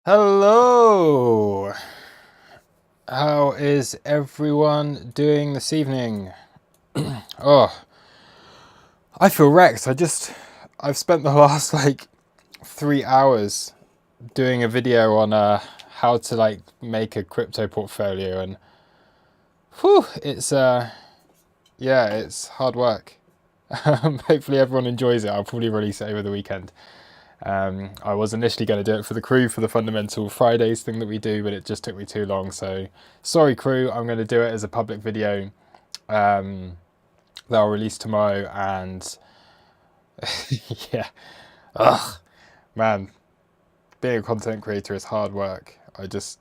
Hello! How is everyone doing this evening? Oh, I feel wrecked. I've spent the last like 3 hours doing a video on how to like make a crypto portfolio, and whew, it's hard work. Hopefully everyone enjoys it. I'll probably release it over the weekend. I was initially going to do it for the crew for the Fundamental Fridays thing that we do, but it just took me too long. So sorry, crew. I'm going to do it as a public video that I'll release tomorrow. And yeah, ugh, man, being a content creator is hard work. I just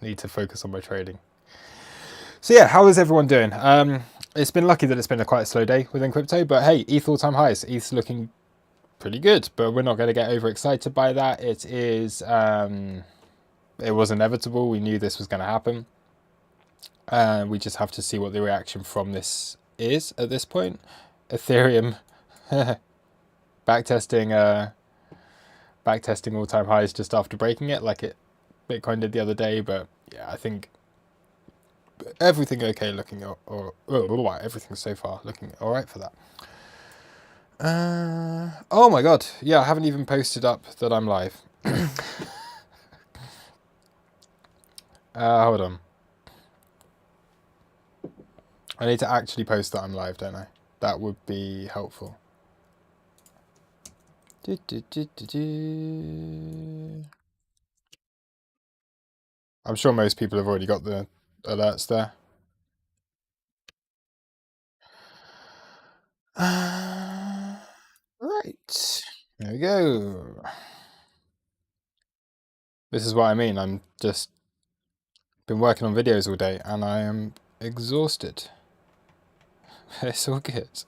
need to focus on my trading. So yeah, how is everyone doing? It's been lucky that it's been a quite slow day within crypto, but hey, ETH all-time highs. ETH's looking pretty good, but we're not going to get overexcited by that. It was inevitable. We knew this was going to happen. We just have to see what the reaction from this is at this point. Ethereum backtesting all-time highs just after breaking it, like Bitcoin did the other day. But yeah, I think everything okay looking, everything so far looking all right for that. Oh my god, yeah, I haven't even posted up that I'm live. Hold on. I need to actually post that I'm live, don't I? That would be helpful. I'm sure most people have already got the alerts there. Right. There we go. This is what I mean. I'm just been working on videos all day and I am exhausted. It's all good.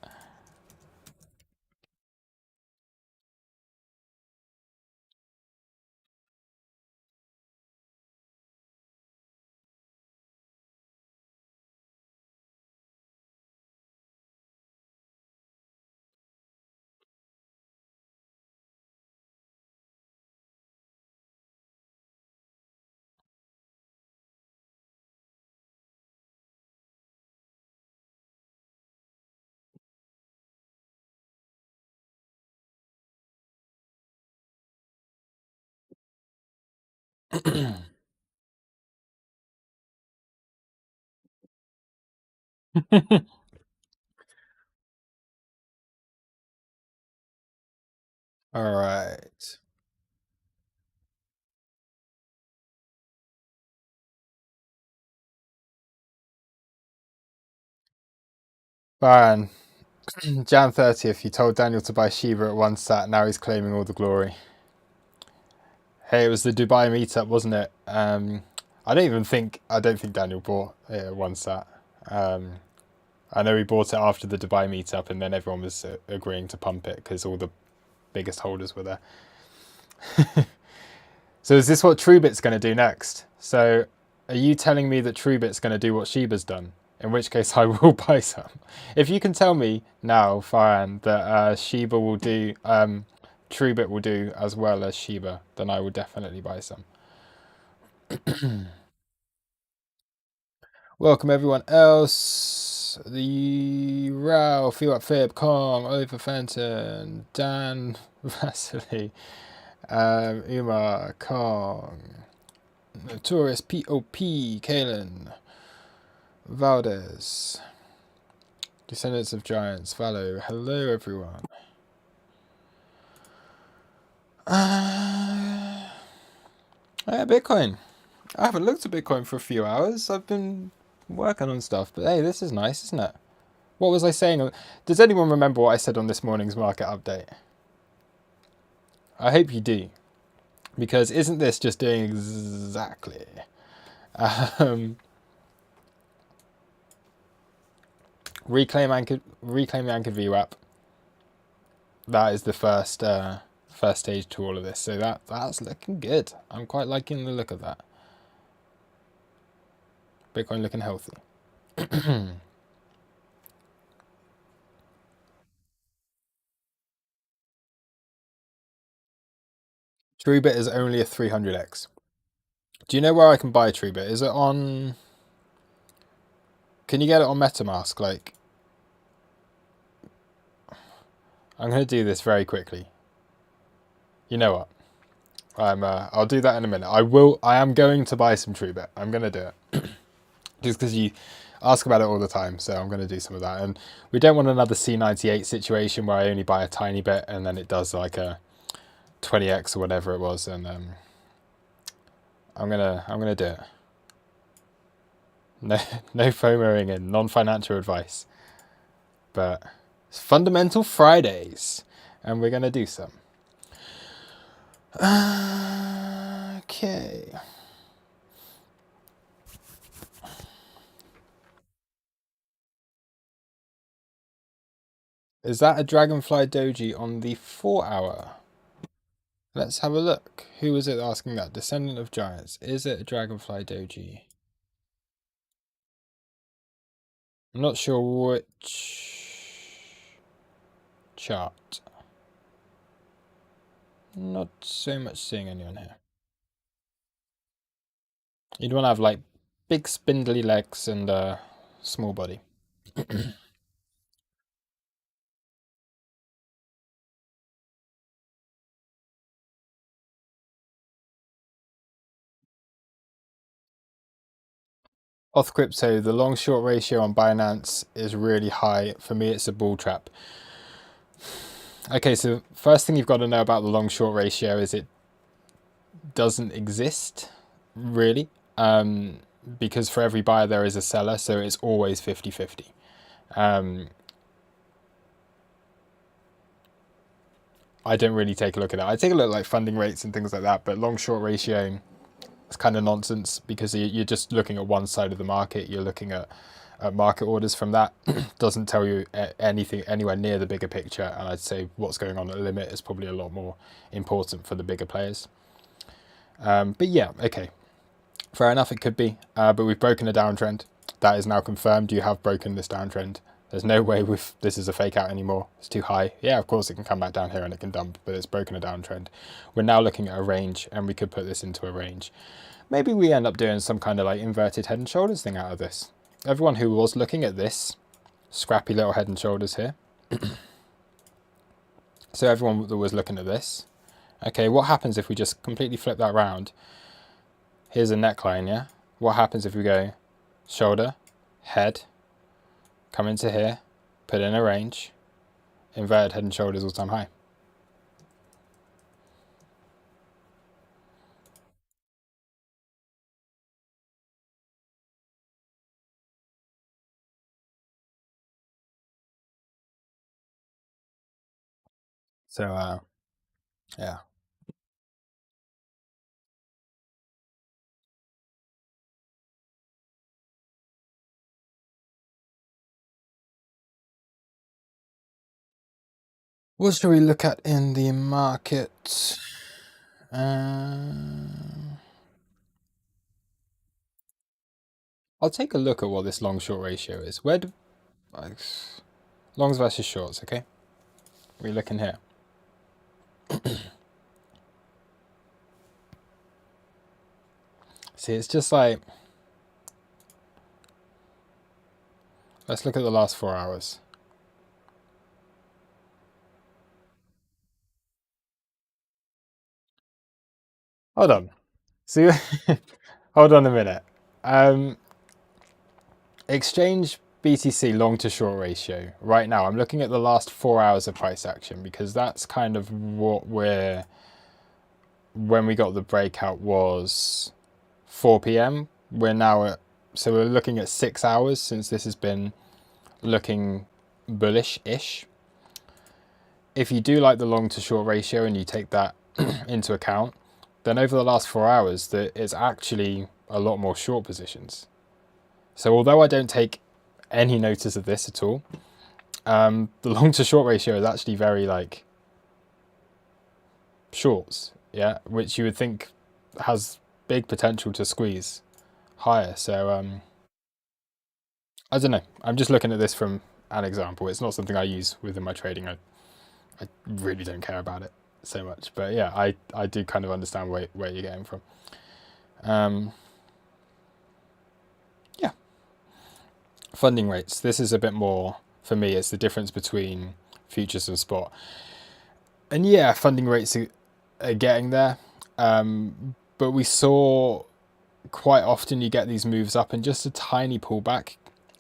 All right. Fine. Jan 30th, you told Daniel to buy Shiba at 1 sat. Now he's claiming all the glory. Hey, it was the Dubai meetup, wasn't it? I don't think Daniel bought it at 1 sat. I know he bought it after the Dubai meetup, and then everyone was agreeing to pump it because all the biggest holders were there. So is this what TrueBit's going to do next? So are you telling me that TrueBit's going to do what Shiba's done? In which case I will buy some. If you can tell me now, Farhan, that Shiba will do, TrueBit will do as well as Shiba, then I will definitely buy some. Welcome everyone else. The Rao, Feel Up Fib, Kong, Oliver Fenton, Dan, Vasily, Umar, Kong, Notorious POP, Kalen, Valdez, Descendants of Giants, Valo. Hello everyone. Yeah, Bitcoin. I haven't looked at Bitcoin for a few hours. I've been working on stuff, but hey, this is nice, isn't it? What was I saying? Does anyone remember what I said on this morning's market update? I hope you do, because isn't this just doing exactly? Reclaim anchored VWAP. That is the first stage to all of this. So that's looking good. I'm quite liking the look of that. Bitcoin looking healthy. TrueBit is only a 300x. Do you know where I can buy Trubit? Is it on... Can you get it on MetaMask? Like, I'm going to do this very quickly. You know what? I'll do that in a minute. I am going to buy some Trubit. I'm going to do it. Just because you ask about it all the time, so I'm going to do some of that. And we don't want another C98 situation where I only buy a tiny bit and then it does like a 20x or whatever it was, and I'm gonna do it. No FOMOing in, non-financial advice, but it's Fundamental Fridays, and we're gonna do some. Okay. Is that a Dragonfly Doji on the 4-hour? Let's have a look. Who was it asking that? Descendant of Giants. Is it a Dragonfly Doji? I'm not sure which chart. Not so much seeing any on here. You'd want to have like big spindly legs and a small body. Off Crypto, the long short ratio on Binance is really high. For me, it's a bull trap. Okay, so first thing you've got to know about the long short ratio is it doesn't exist, really. Because for every buyer there is a seller, so it's always 50-50. I don't really take a look at that. I take a look at like funding rates and things like that, but long short ratio is kind of nonsense because you're just looking at one side of the market. You're looking at market orders from that. Doesn't tell you anything anywhere near the bigger picture, and I'd say what's going on at the limit is probably a lot more important for the bigger players. But yeah, okay, fair enough, it could be, but we've broken a downtrend. That is now confirmed. You have broken this downtrend. There's no way this is a fake out anymore. It's too high. Yeah, of course it can come back down here and it can dump, but it's broken a downtrend. We're now looking at a range, and we could put this into a range. Maybe we end up doing some kind of like inverted head and shoulders thing out of this. Everyone who was looking at this, scrappy little head and shoulders here. So everyone that was looking at this, okay, what happens if we just completely flip that round? Here's a neckline, yeah? What happens if we go shoulder, head, come into here, put in a range, inverted head and shoulders all-time high. So, yeah. What should we look at in the market? I'll take a look at what this long-short ratio is. Where do... longs versus shorts, okay? We're looking here. See, it's just like... Let's look at the last 4 hours. Hold on. See, hold on a minute. Exchange BTC long to short ratio. Right now, I'm looking at the last 4 hours of price action because that's kind of what we're... When we got the breakout was 4 p.m. We're now at... So we're looking at 6 hours since this has been looking bullish-ish. If you do like the long to short ratio and you take that into account, then over the last 4 hours, it's actually a lot more short positions. So although I don't take any notice of this at all, the long to short ratio is actually very like shorts, yeah, which you would think has big potential to squeeze higher. So I don't know. I'm just looking at this from an example. It's not something I use within my trading. I really don't care about it so much. But yeah, I do kind of understand where you're getting from. Um, yeah, funding rates. This is a bit more for me. It's the difference between futures and spot. And yeah, funding rates are getting there. But we saw quite often you get these moves up and just a tiny pullback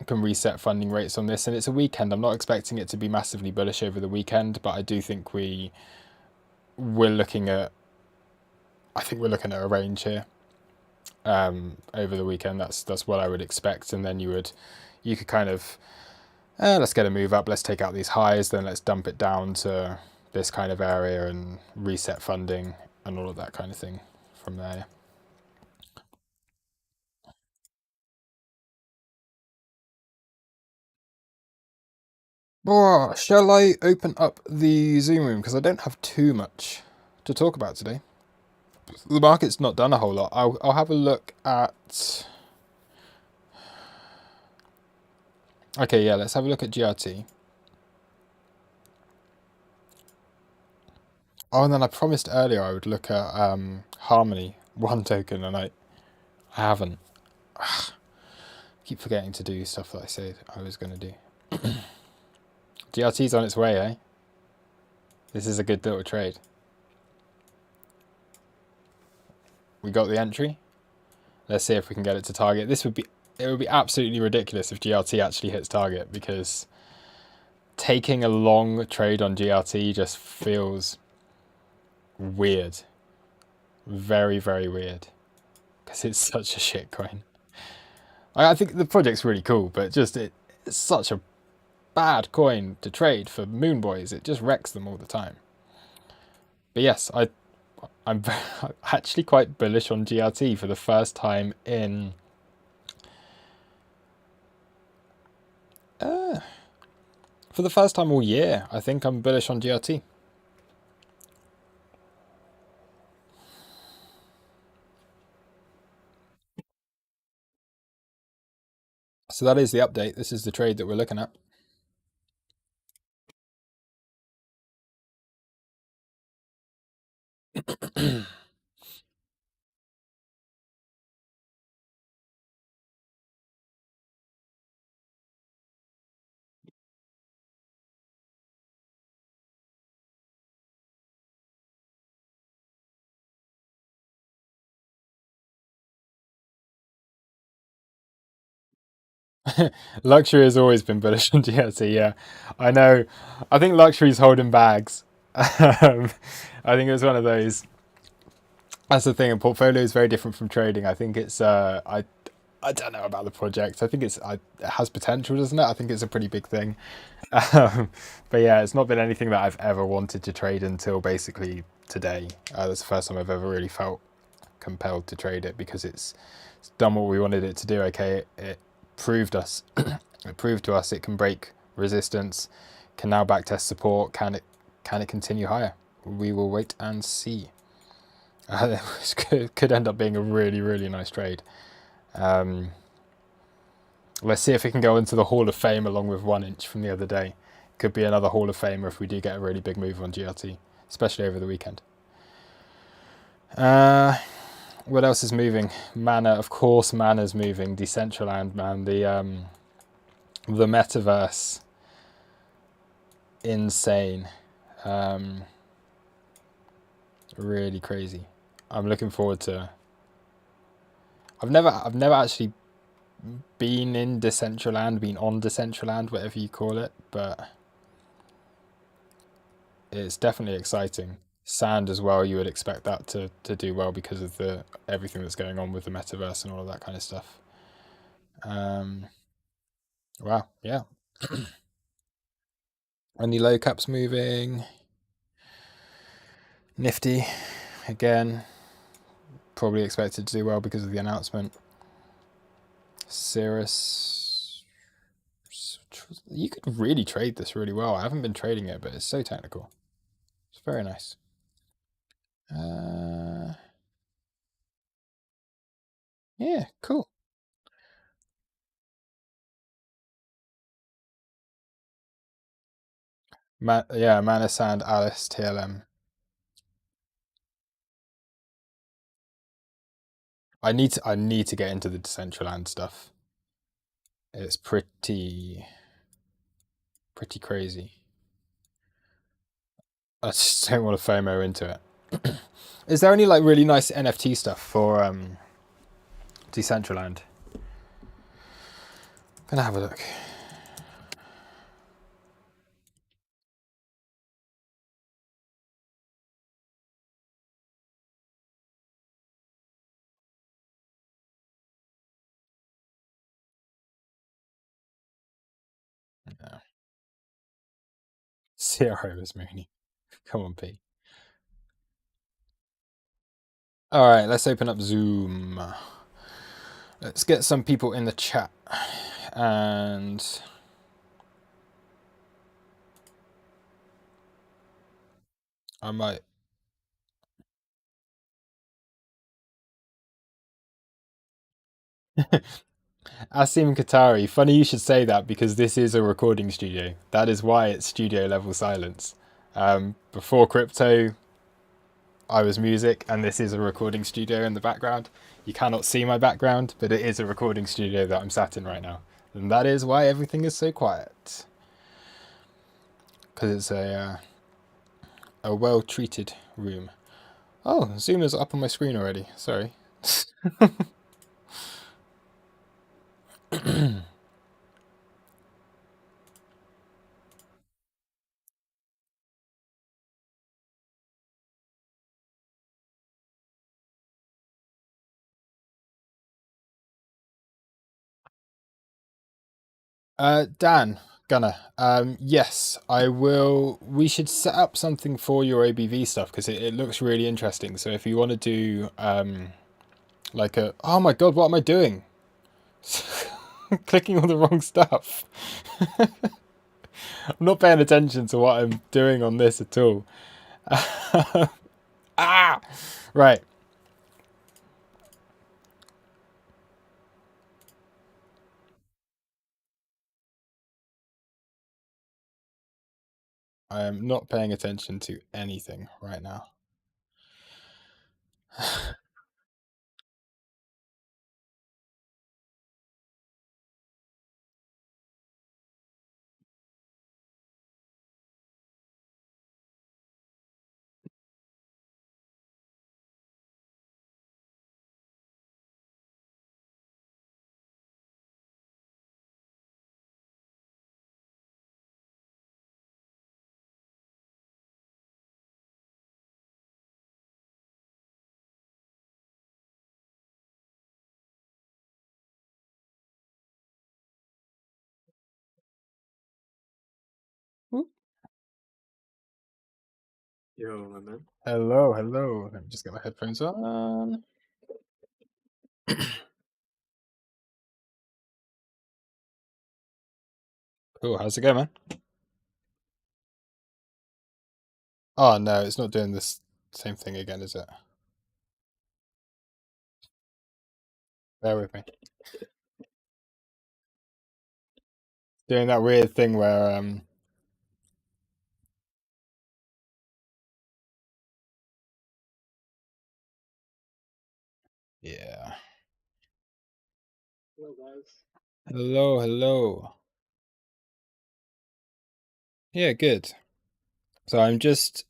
can reset funding rates on this. And it's a weekend. I'm not expecting it to be massively bullish over the weekend, but I do think we're looking at I think we're looking at a range here over the weekend. That's what I would expect. And then you could kind of let's get a move up. Let's take out these highs. Then let's dump it down to this kind of area and reset funding and all of that kind of thing from there. Oh, shall I open up the Zoom room because I don't have too much to talk about today. The market's not done a whole lot. I'll have a look at. Okay, yeah, let's have a look at GRT. Oh, and then I promised earlier I would look at Harmony one token, and I haven't. Keep forgetting to do stuff that I said I was going to do. GRT's on its way, eh? This is a good little trade. We got the entry. Let's see if we can get it to target. It would be absolutely ridiculous if GRT actually hits target because taking a long trade on GRT just feels weird. Very, very weird. Because it's such a shit coin. I think the project's really cool, but it's such a bad coin to trade for moon boys. It just wrecks them all the time. But yes, I'm actually quite bullish on GRT for the first time in for the first time all year. I think I'm bullish on GRT. So that is the update. This is the trade that we're looking at. Luxury has always been bullish on GRT. Yeah, I know. I think luxury's holding bags. I think it was one of those. That's the thing. A portfolio is very different from trading. I think it's. I don't know about the project. I think it has potential, doesn't it? I think it's a pretty big thing. But yeah, it's not been anything that I've ever wanted to trade until basically today. That's the first time I've ever really felt compelled to trade it because it's done what we wanted it to do. Okay, it proved us. It proved to us it can break resistance, can now backtest support. Can it continue higher? We will wait and see. This could end up being a really, really nice trade. Let's see if it can go into the Hall of Fame along with 1inch from the other day. Could be another Hall of Famer if we do get a really big move on GRT, especially over the weekend. What else is moving? Mana, of course, Mana's moving. Decentraland, man. The Metaverse. Insane. Really crazy. I'm looking forward to. I've never actually been in Decentraland, been on Decentraland, whatever you call it, but it's definitely exciting. Sand as well, you would expect that to do well because of everything that's going on with the metaverse and all of that kind of stuff. Um, wow, yeah. And the low caps moving. Nifty, again, probably expected to do well because of the announcement. Cirrus, you could really trade this really well. I haven't been trading it, but it's so technical. It's very nice. Yeah, cool. Yeah, Mana Sand, Alice, TLM. I need to get into the Decentraland stuff. It's pretty crazy. I just don't want to FOMO into it. Is there any like really nice NFT stuff for Decentraland? Gonna have a look. No. CRO is Mooney. Come on, P. All right, let's open up Zoom. Let's get some people in the chat, and I might. Asim Katari, funny you should say that because this is a recording studio. That is why it's studio level silence. Before crypto, I was music, and this is a recording studio in the background. You cannot see my background, but it is a recording studio that I'm sat in right now. And that is why everything is so quiet. Because it's a well-treated room. Oh, Zoom is up on my screen already. Sorry. Dan, Gunner, yes, I will. We should set up something for your ABV stuff because it looks really interesting. So if you want to do like a, oh my god, what am I doing? Clicking all the wrong stuff. I'm not paying attention to what I'm doing on this at all. Ah, right. I am not paying attention to anything right now. Yo, my man. Hello, hello. Let me just get my headphones on. Cool, how's it going, man? Oh no, it's not doing this same thing again, is it? Bear with me. Doing that weird thing where yeah. Hello, guys. Hello, hello. Yeah, good. So I'm just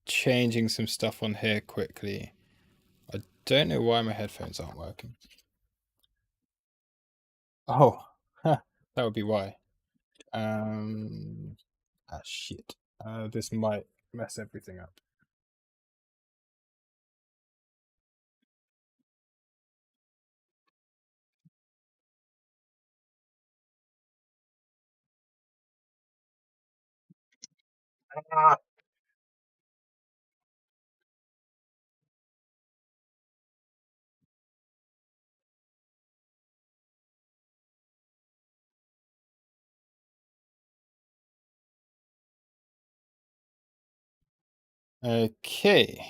changing some stuff on here quickly. I don't know why my headphones aren't working. Oh, that would be why. Shit. This might mess everything up. Ah, Okay.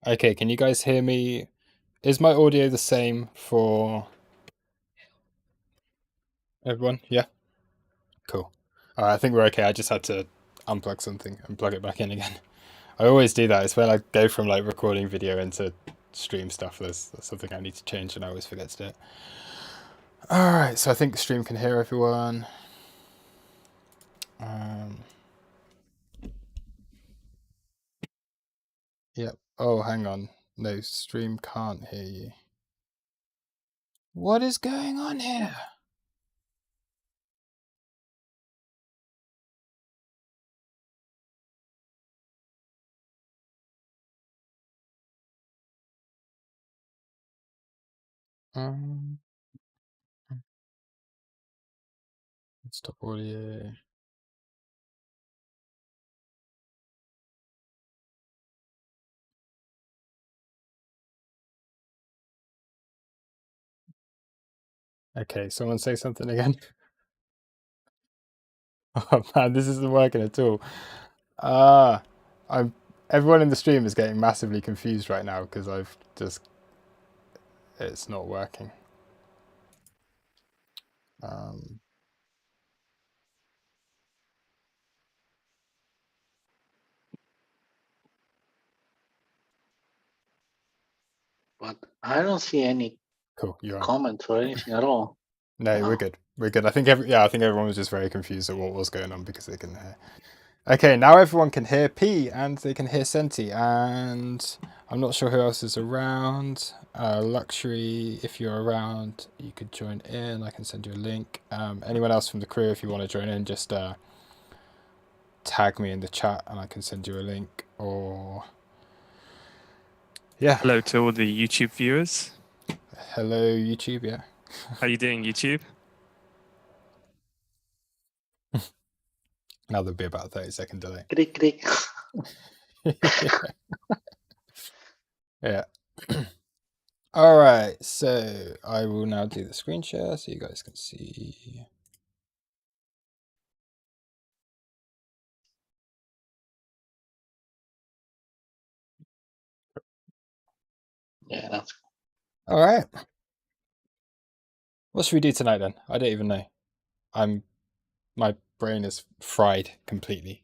Okay, can you guys hear me? Is my audio the same for everyone? Yeah. Cool. All right, I think we're okay. I just had to unplug something and plug it back in again. I always do that. It's when I go from like recording video into stream stuff. There's something I need to change, and I always forget to do it. All right, so I think the stream can hear everyone. Yep. Oh, hang on. No, stream can't hear you. What is going on here? Stop audio. Okay, someone say something again. Oh man, this isn't working at all. Everyone in the stream is getting massively confused right now because it's not working. But I don't see any Cool, you're on. comments or anything at all. No, No. we're good. We're good. I think everyone was just very confused at what was going on because they couldn't hear. Okay, now everyone can hear P and they can hear Senti, and I'm not sure who else is around. Luxury, if you're around, you could join in. I can send you a link. Anyone else from the crew, if you want to join in, just tag me in the chat and I can send you a link. Or yeah. Hello to all the YouTube viewers. Hello, YouTube. Yeah. How you doing, YouTube? Now there'll be about a 30-second delay. Click, click. Yeah. All right, so I will now do the screen share so you guys can see. Yeah, that's All right. What should we do tonight then? I don't even know. My brain is fried completely.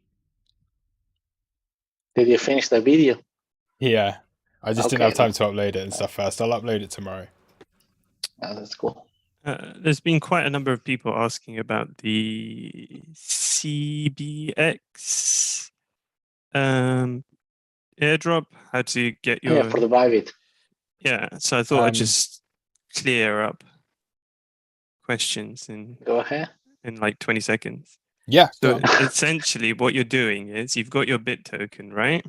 Did you finish the video? Yeah. I just didn't Okay, have time to upload it and stuff first. I'll upload it tomorrow. That's cool. There's been quite a number of people asking about the CBX airdrop, how to get your... Yeah, for the Bybit. Yeah, so I thought I'd just clear up questions Go ahead. in like 20 seconds. Yeah. So essentially what you're doing is you've got your BIT token, right?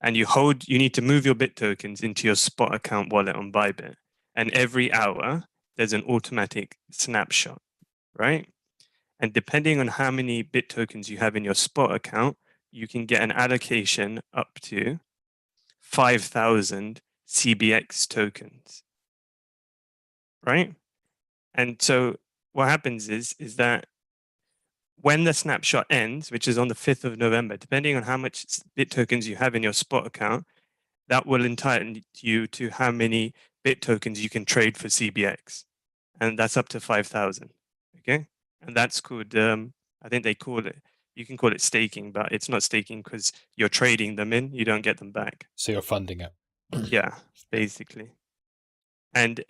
And you need to move your BIT tokens into your spot account wallet on Bybit. And every hour there's an automatic snapshot, right? And depending on how many BIT tokens you have in your spot account, you can get an allocation up to 5,000 CBX tokens, right? And so what happens is that when the snapshot ends, which is on the 5th of November, depending on how much BIT tokens you have in your spot account, that will entitle you to how many BIT tokens you can trade for CBX. And that's up to 5,000, okay? And that's called, I think they call it, you can call it staking, but it's not staking because you're trading them in, you don't get them back. So you're funding it. Yeah, basically. And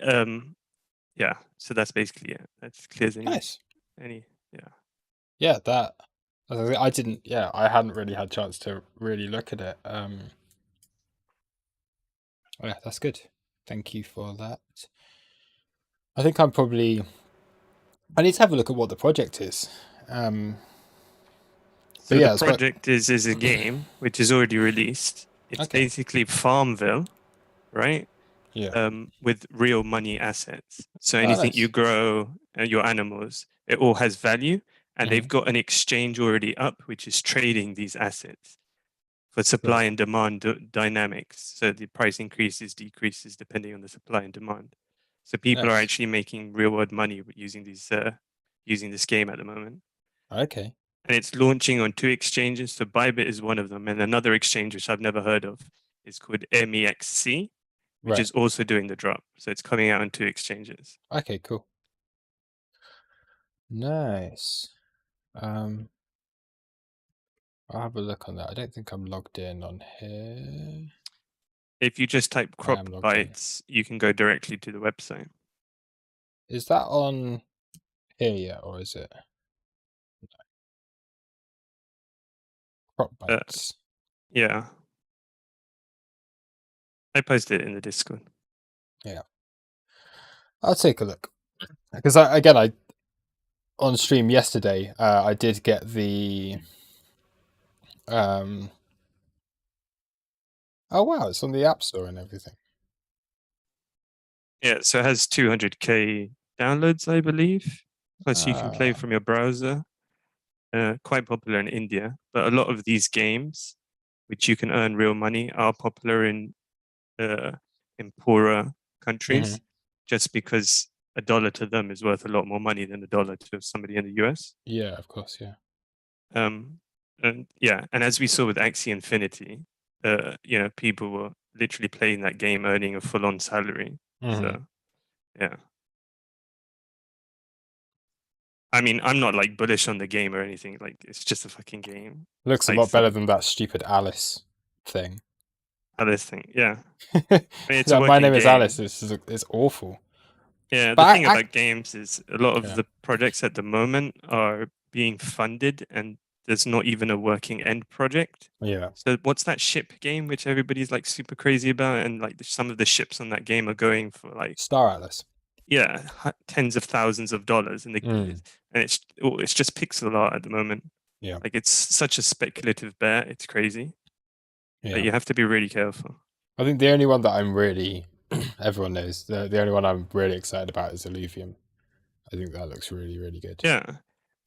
yeah, so that's basically it. That clears any. Yeah, I hadn't really had a chance to really look at it. Yeah, that's good. Thank you for that. I think I need to have a look at what the project is. So the project is a game which is already released. It's basically Farmville, right? Yeah. With real money assets. So anything you grow, your animals, it all has value. And they've got an exchange already up, which is trading these assets for supply and demand dynamics. So the price increases, decreases depending on the supply and demand. So people are actually making real world money using these using this game at the moment. Okay. And it's launching on 2 exchanges. So Bybit is one of them, and another exchange which I've never heard of is called MEXC, which is also doing the drop. So it's coming out on 2 exchanges. Okay, cool. Nice. I'll have a look on that. I don't think I'm logged in on here. If you just type I am crop logged in. bytes, you can go directly to the website. Is that on here yet, or is it crop bytes? Yeah. I posted it in the Discord. Yeah, I'll take a look because I on stream yesterday I did get the oh wow, it's on the App Store and everything. Yeah, so it has 200k downloads, I believe. Plus, you can play from your browser. Quite popular in India, but a lot of these games, which you can earn real money, are popular in poorer countries, just because $1 to them is worth a lot more money than $1 to somebody in the US. Yeah, of course, yeah. And as we saw with Axie Infinity, people were literally playing that game, earning a full-on salary. So, yeah. I mean, I'm not like bullish on the game or anything. Like, it's just a fucking game. Looks like a lot better than that stupid Alice thing. Alice thing, yeah. I mean, it's a My name is game. Alice. It's awful. Yeah, But the thing about games is a lot of Yeah. the projects at the moment are being funded, and there's not even a working end project. Yeah. So what's that ship game which everybody's like super crazy about, and like some of the ships on that game are going for like Star Atlas. Yeah, tens of thousands of dollars, and it's just pixel art at the moment. Yeah. Like it's such a speculative bet, it's crazy. Yeah. But you have to be really careful. I think the only one that I'm really everyone knows the only one I'm really excited about is Illuvium. I think that looks really, really good. Yeah.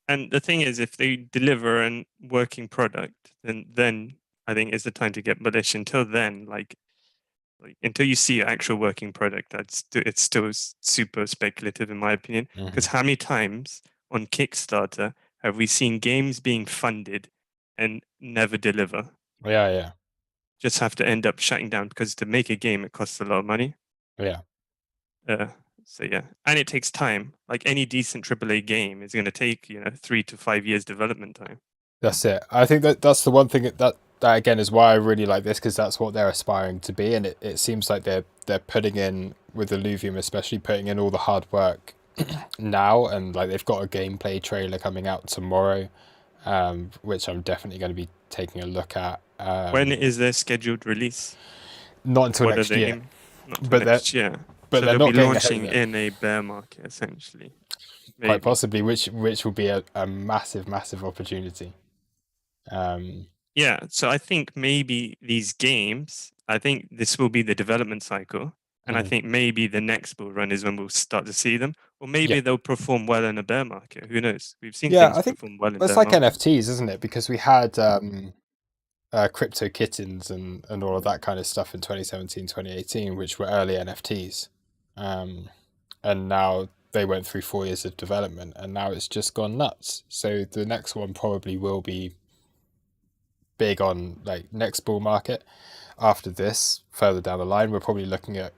And the thing is, if they deliver a working product, then I think it's the time to get bullish. Until then, like until you see an actual working product, it's still super speculative in my opinion. Because how many times on Kickstarter have we seen games being funded and never deliver? Yeah. Just have to end up shutting down because to make a game it costs a lot of money. Yeah. So yeah, and it takes time. Like any decent AAA game is going to take 3 to 5 years development time. That's it. I think that's the one thing that again is why I really like this, because that's what they're aspiring to be, and it seems like they're putting in, with Illuvium especially, putting in all the hard work now, and like they've got a gameplay trailer coming out tomorrow, which I'm definitely going to be taking a look at. When is their scheduled release? Not until next year. Not until next year. But so they're they'll not be getting launching ahead of it. in a bear market essentially. Maybe. Quite possibly, which will be a massive opportunity. Yeah, so I think maybe these games, I think this will be the development cycle, and I think maybe the next bull run is when we'll start to see them, or maybe they'll perform well in a bear market. Who knows? We've seen things perform well in bear it's like markets. NFTs, isn't it? Because we had crypto kittens and all of that kind of stuff in 2017, 2018, which were early NFTs, and now they went through 4 years of development, and now it's just gone nuts. So the next one probably will be big on like next bull market. After this, further down the line, we're probably looking at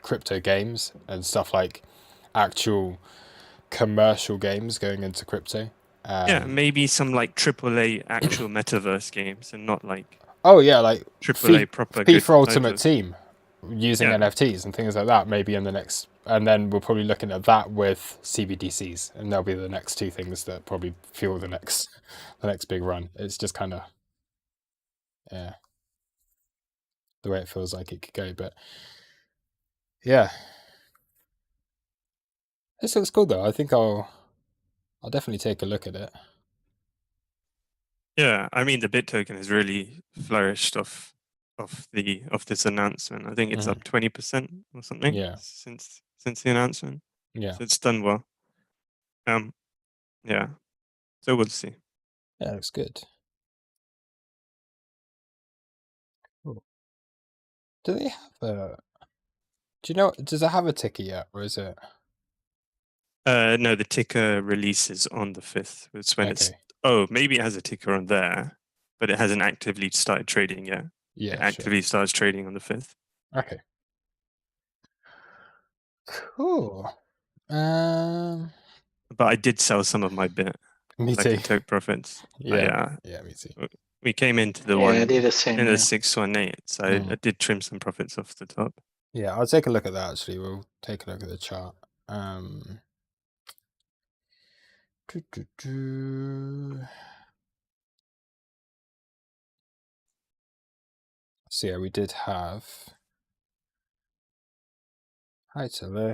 crypto games and stuff like actual commercial games going into crypto. Yeah, maybe some like AAA actual metaverse games, and not like like AAA proper FIFA good Ultimate titles. Team using NFTs and things like that. Maybe in the next, and then we're probably looking at that with CBDCs, and they'll be the next two things that probably fuel the next big run. It's just kind of the way it feels like it could go, but yeah, this looks cool though. I think I'll definitely take a look at it. Yeah, I mean the Bit token has really flourished off this announcement. I think it's up 20% or something. Yeah. Since the announcement. Yeah. So it's done well. Yeah. So we'll see. Yeah, looks good. Cool. Do they have a? Do you know? Does it have a ticker yet, or is it? No, the ticker releases on the 5th. It's when it's. Oh, maybe it has a ticker on there, but it hasn't actively started trading yet. Yeah. It actively starts trading on the 5th. Okay. Cool. But I did sell some of my Bit. Me like too. I took profits. Yeah, me too. We came into the Yeah, I one did the same. in Yeah. the 618, so I did trim some profits off the top. Yeah, I'll take a look at that actually. We'll take a look at the chart. So yeah, we did have high to low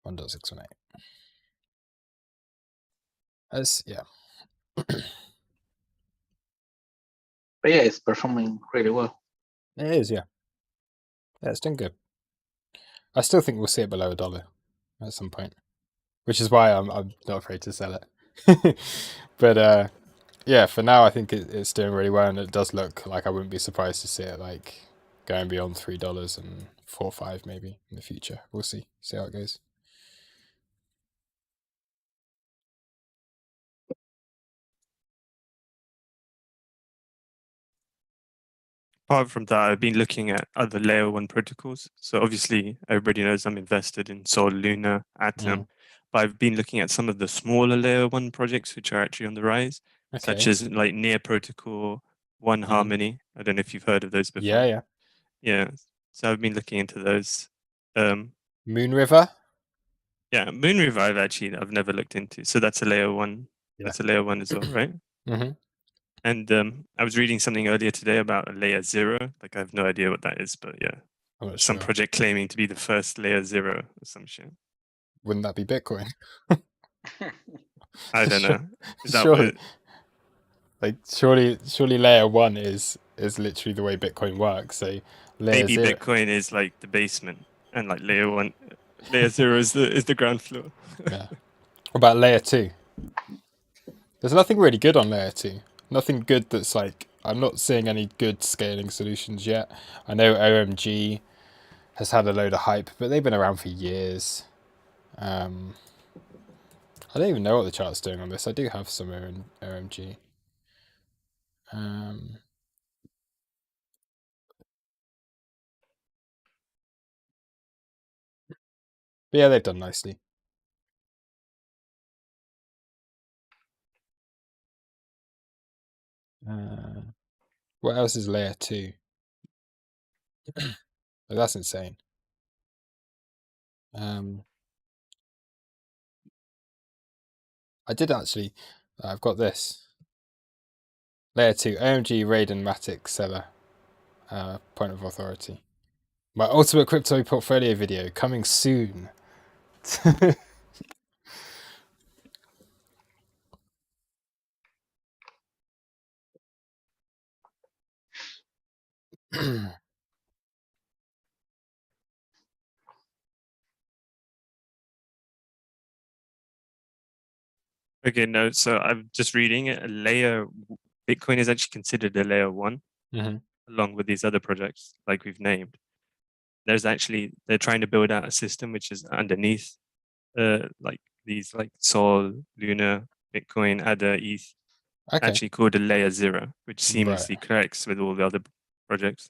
1.618. As yeah. But yeah, it's performing really well. It is, yeah. Yeah, it's doing good. I still think we'll see it below $1 at some point, which is why I'm not afraid to sell it. But yeah, for now I think it's doing really well, and it does look like I wouldn't be surprised to see it like going beyond $3 and 4 or 5 maybe in the future. We'll see how it goes. Apart from that, I've been looking at other layer 1 protocols. So obviously, everybody knows I'm invested in Sol, Luna, Atom. But I've been looking at some of the smaller layer 1 projects which are actually on the rise, such as like Near Protocol, One Harmony. I don't know if you've heard of those before. Yeah. So I've been looking into those. Moon River? Yeah, Moon River I've never looked into. So that's a layer 1. Yeah. That's a layer 1 as well, right? And I was reading something earlier today about a layer 0. Like I have no idea what that is, but yeah. I'm not Some sure. project claiming to be the first layer 0 or some shit. Wouldn't that be Bitcoin? I don't know. Is that surely, what... like surely layer 1 is literally the way Bitcoin works. So layer Maybe 0... Bitcoin is like the basement, and like layer 1, layer 0 is the ground floor. Yeah. What about layer 2? There's nothing really good on layer 2. Nothing good that's like, I'm not seeing any good scaling solutions yet. I know OMG has had a load of hype, but they've been around for years. I don't even know what the chart's doing on this. I do have some OMG. But yeah, they've done nicely. What else is layer 2? Oh, that's insane. I did actually. I've got this. Layer 2, OMG Raiden Matic Seller. Point of authority. My ultimate crypto portfolio video coming soon. Okay, no. So I'm just reading it. Bitcoin is actually considered a layer 1, along with these other projects like we've named. They're trying to build out a system which is underneath, like these like Sol, Luna, Bitcoin, Adder, ETH, actually called a layer 0, which seamlessly connects with all the other projects.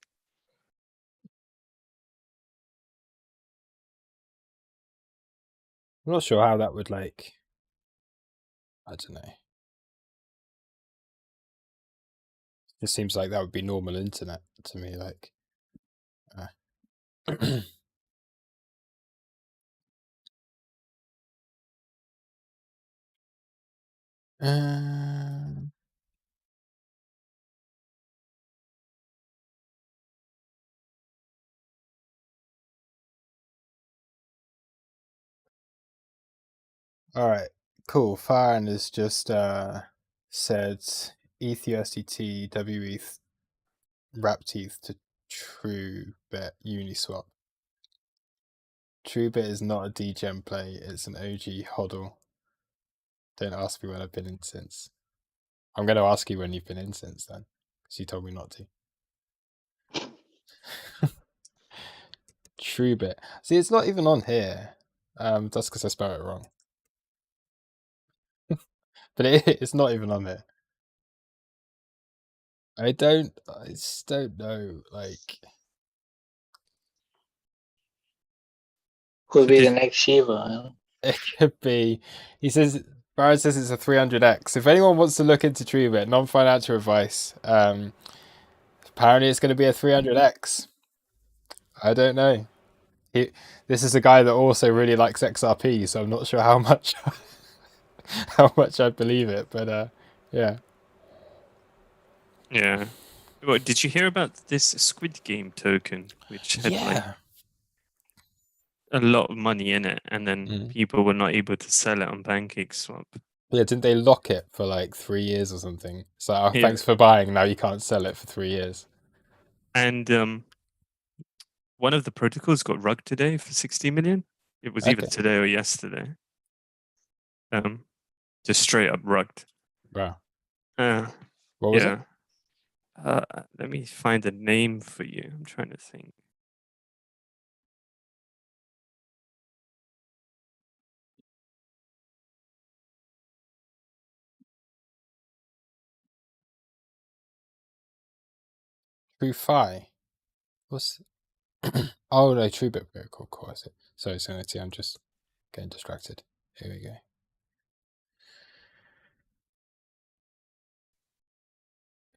I'm not sure how that would like. I don't know. It seems like that would be normal internet to me. Like. All right, cool. Farron has just said ETHUSDT WETH wrapped ETH to TrueBit Uniswap. TrueBit is not a degen play, it's an OG hodl. Don't ask me when I've been in since. I'm going to ask you when you've been in since then, because you told me not to. TrueBit. See, it's not even on here. That's because I spelled it wrong. But it's not even on there. I just don't know, like... Could be the next Shiva. It could be. He says, Barrett says it's a 300x. If anyone wants to look into TrueBit, non-financial advice, apparently it's going to be a 300x. I don't know. This is a guy that also really likes XRP, so I'm not sure how much how much I believe it, but yeah. Yeah. What, did you hear about this Squid Game token, which had like Yeah. a lot of money in it, and then people were not able to sell it on PancakeSwap? Yeah, didn't they lock it for like 3 years or something? So Yeah. thanks for buying. Now you can't sell it for 3 years. And one of the protocols got rugged today for 60 million. It was either Okay. today or yesterday. Just straight up rugged. Wow. What was it? Let me find a name for you. I'm trying to think. TrueFi. What's oh no, TrueBit protocol, cool. Sorry, Sanity, I'm just getting distracted. Here we go.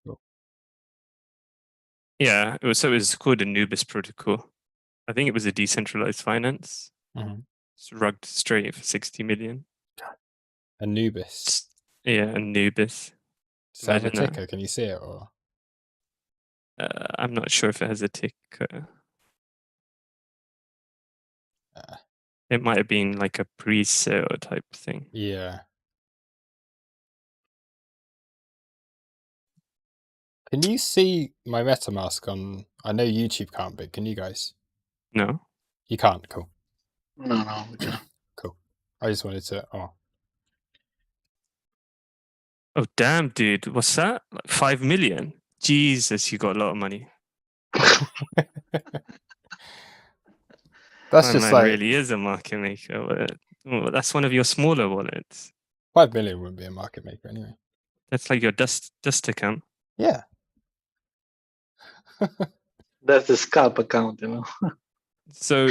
Cool. Yeah, it was called Anubis protocol. I think it was a decentralized finance. It's rugged straight for 60 million. Anubis. Yeah, Anubis. Does it have a Imagine that. ticker? Can you see it or? I'm not sure if it has a ticker. It might have been like a pre-sale type thing. Yeah. Can you see my MetaMask on? I know YouTube can't, but can you guys? No. You can't. Cool. No, we can't. Cool. I just wanted to. Oh damn, dude! What's that? Like 5 million? Jesus, you got a lot of money. That's My just man like really is a market maker. Oh, that's one of your smaller wallets. 5 million wouldn't be a market maker anyway. That's like your dust account. Yeah. That's the scalp account, you know. So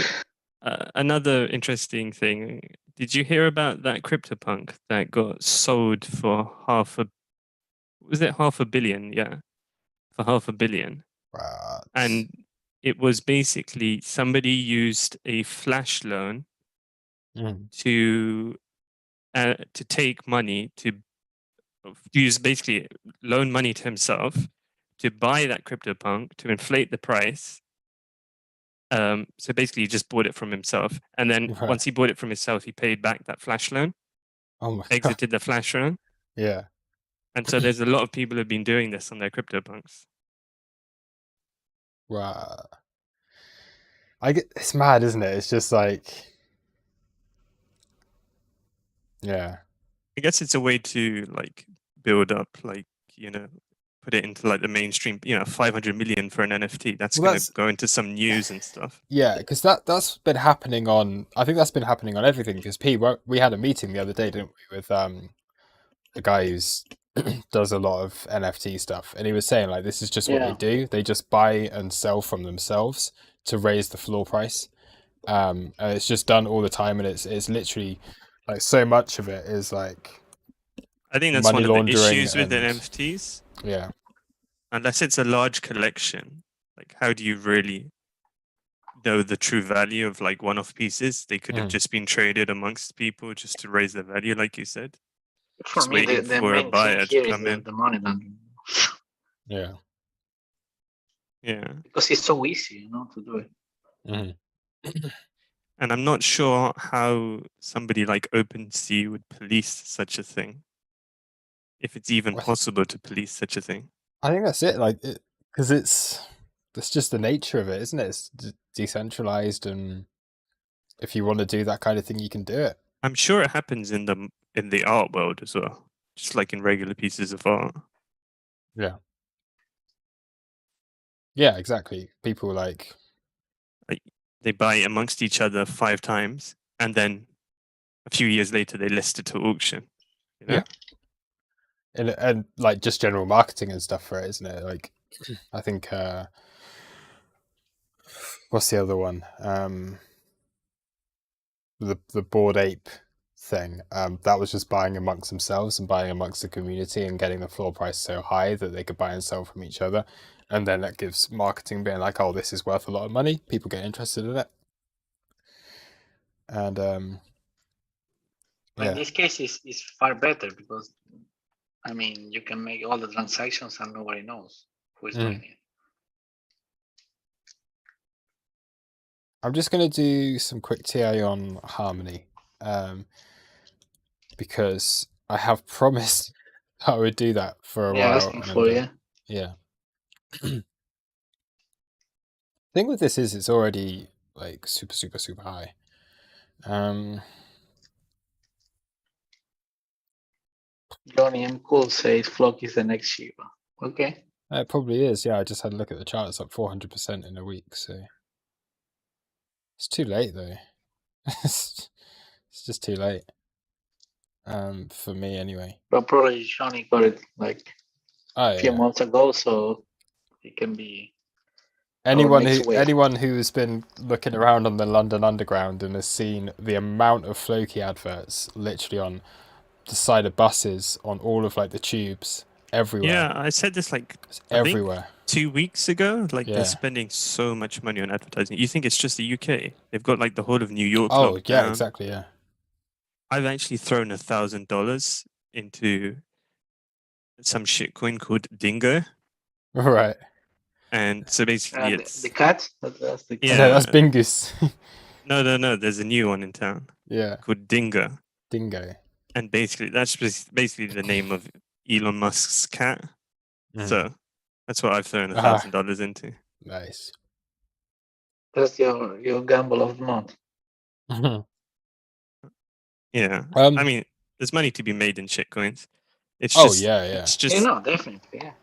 another interesting thing. Did you hear about that CryptoPunk that got sold for was it $500 million? Yeah, for $500 million. Right. And it was basically somebody used a flash loan to take money to use, basically loan money to himself to buy that CryptoPunk to inflate the price. So basically, he just bought it from himself, and then once he bought it from himself, he paid back that flash loan. Oh my Exited the flash loan. Yeah. And so there's a lot of people who've been doing this on their CryptoPunks. Wow. It's mad, isn't it? It's just like, yeah. I guess it's a way to like build up, like, put it into like the mainstream, 500 million for an NFT. That's going to go into some news and stuff. Yeah, because that's been happening on. I think that's been happening on everything. Because we had a meeting the other day, didn't we, with the guy who's does a lot of NFT stuff, and he was saying like this is just what they do. They just buy and sell from themselves to raise the floor price, and it's just done all the time. And it's literally like so much of it is like. I think that's money one of the laundering issues with NFTs. Yeah. Unless it's a large collection, like how do you really know the true value of like one-off pieces? They could have just been traded amongst people just to raise the value, like you said. For just me, waiting the for a main buyer thing to here is come in. the money laundering. Yeah. Yeah. Because it's so easy, to do it. And I'm not sure how somebody like OpenSea would police such a thing. If it's even possible to police such a thing. I think that's it. Like, because that's just the nature of it, isn't it? It's decentralized, and if you want to do that kind of thing, you can do it. I'm sure it happens in the art world as well, just like in regular pieces of art. Yeah. Yeah, exactly. People like they buy amongst each other 5 times, and then a few years later they list it to auction. Yeah. And like just general marketing and stuff for it, isn't it? Like, I think what's the other one? The Bored Ape thing. That was just buying amongst themselves and buying amongst the community and getting the floor price so high that they could buy and sell from each other. And then that gives marketing being like, oh, this is worth a lot of money. People get interested in it. And But in this case, it's far better because, I mean, you can make all the transactions and nobody knows who is doing it. I'm just going to do some quick TA on Harmony, because I have promised I would do that for a while. Asking for yeah. Thing with this is it's already like super, super, super high. Johnny M. Cool says Flock is the next Shiba. Okay. It probably is. Yeah, I just had a look at the chart. It's up 400% in a week. So it's too late though. It's just too late. For me anyway. But probably Johnny got it like a few months ago, so it can be. Anyone who's been looking around on the London Underground and has seen the amount of Floki adverts literally on the side of buses, on all of like the tubes, everywhere. Yeah, I said this like everywhere. 2 weeks ago. Like they're spending so much money on advertising. You think it's just the UK? They've got like the whole of New York. Oh yeah, exactly. Yeah. I've actually thrown $1,000 into some shitcoin called Dingo. Right. And so basically it's the cat. That's the cat. Yeah, that's Bingus. No. There's a new one in town. Yeah. Called Dingo. Dingo. And basically that's basically the name of Elon Musk's cat. So that's what I've thrown $1,000 into. Nice. That's your gamble of the month. Yeah. I mean, there's money to be made in shitcoins. It's just it's just definitely, yeah.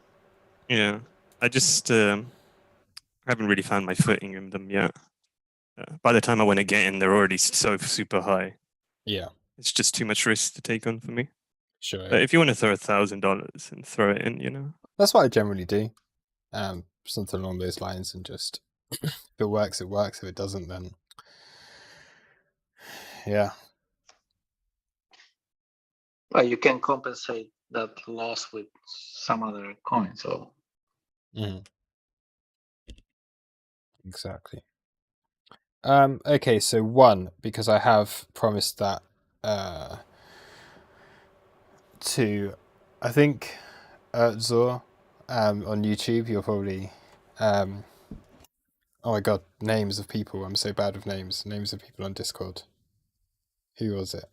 Yeah. I just haven't really found my footing in them yet. By the time I want to get in, they're already so super high. Yeah. It's just too much risk to take on for me. Sure. But if you want to throw $1,000 and throw it in, you know. That's what I generally do. Something along those lines, and just if it works, it works. If it doesn't, then yeah. Well, you can compensate that loss with some other coin. So. Exactly. Okay, so one, because I have promised that to, I think, Zor, on YouTube, you'll probably, oh my god, names of people, I'm so bad with names of people on Discord. Who was it?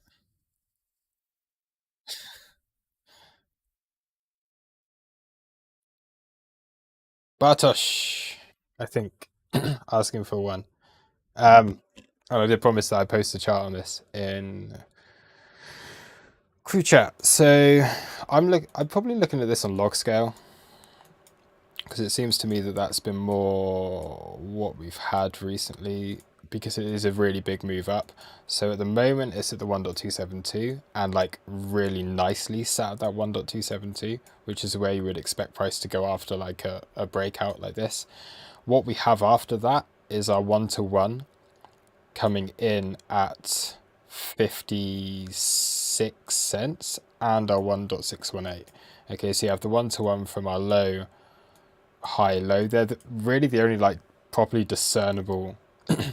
Bartosz, I think, asking for one. And I did promise that I'd post a chart on this in crew chat. So I'm probably looking at this on log scale, because it seems to me that that's been more what we've had recently, because it is a really big move up. So at the moment it's at the 1.272 and like really nicely sat at that 1.272, which is where you would expect price to go after like a breakout like this. What we have after that is our 1-to-1 coming in at 56 cents and our 1.618. Okay, so you have the 1-to-1 from our low, high, low. They're really the only like properly discernible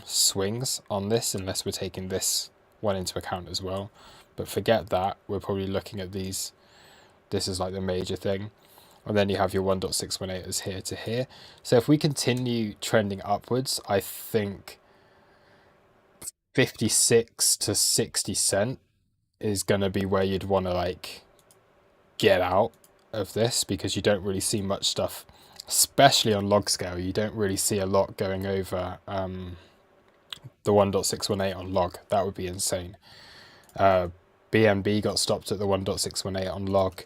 swings on this, unless we're taking this one into account as well. But forget that, we're probably looking at these. This is like the major thing. And then you have your 1.618 as here to here. So if we continue trending upwards, I think 56 to 60 cent is going to be where you'd want to like get out of this, because you don't really see much stuff, especially on log scale. You don't really see a lot going over the 1.618 on log. That would be insane. BNB got stopped at the 1.618 on log.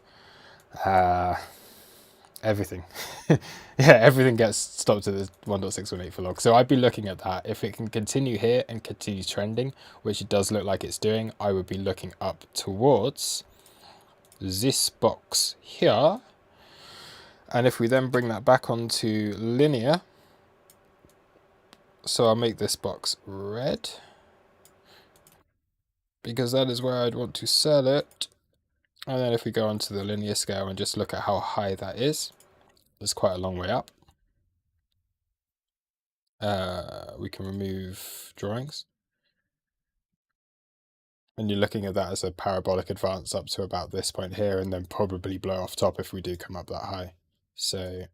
Everything. Yeah, everything gets stopped at the 1.618 for log. So I'd be looking at that. If it can continue here and continue trending, which it does look like it's doing, I would be looking up towards this box here. And if we then bring that back onto linear, so I'll make this box red. because that is where I'd want to sell it. And then if we go onto the linear scale and just look at how high that is, it's quite a long way up. We can remove drawings. And you're looking at that as a parabolic advance up to about this point here, and then probably blow off top if we do come up that high. So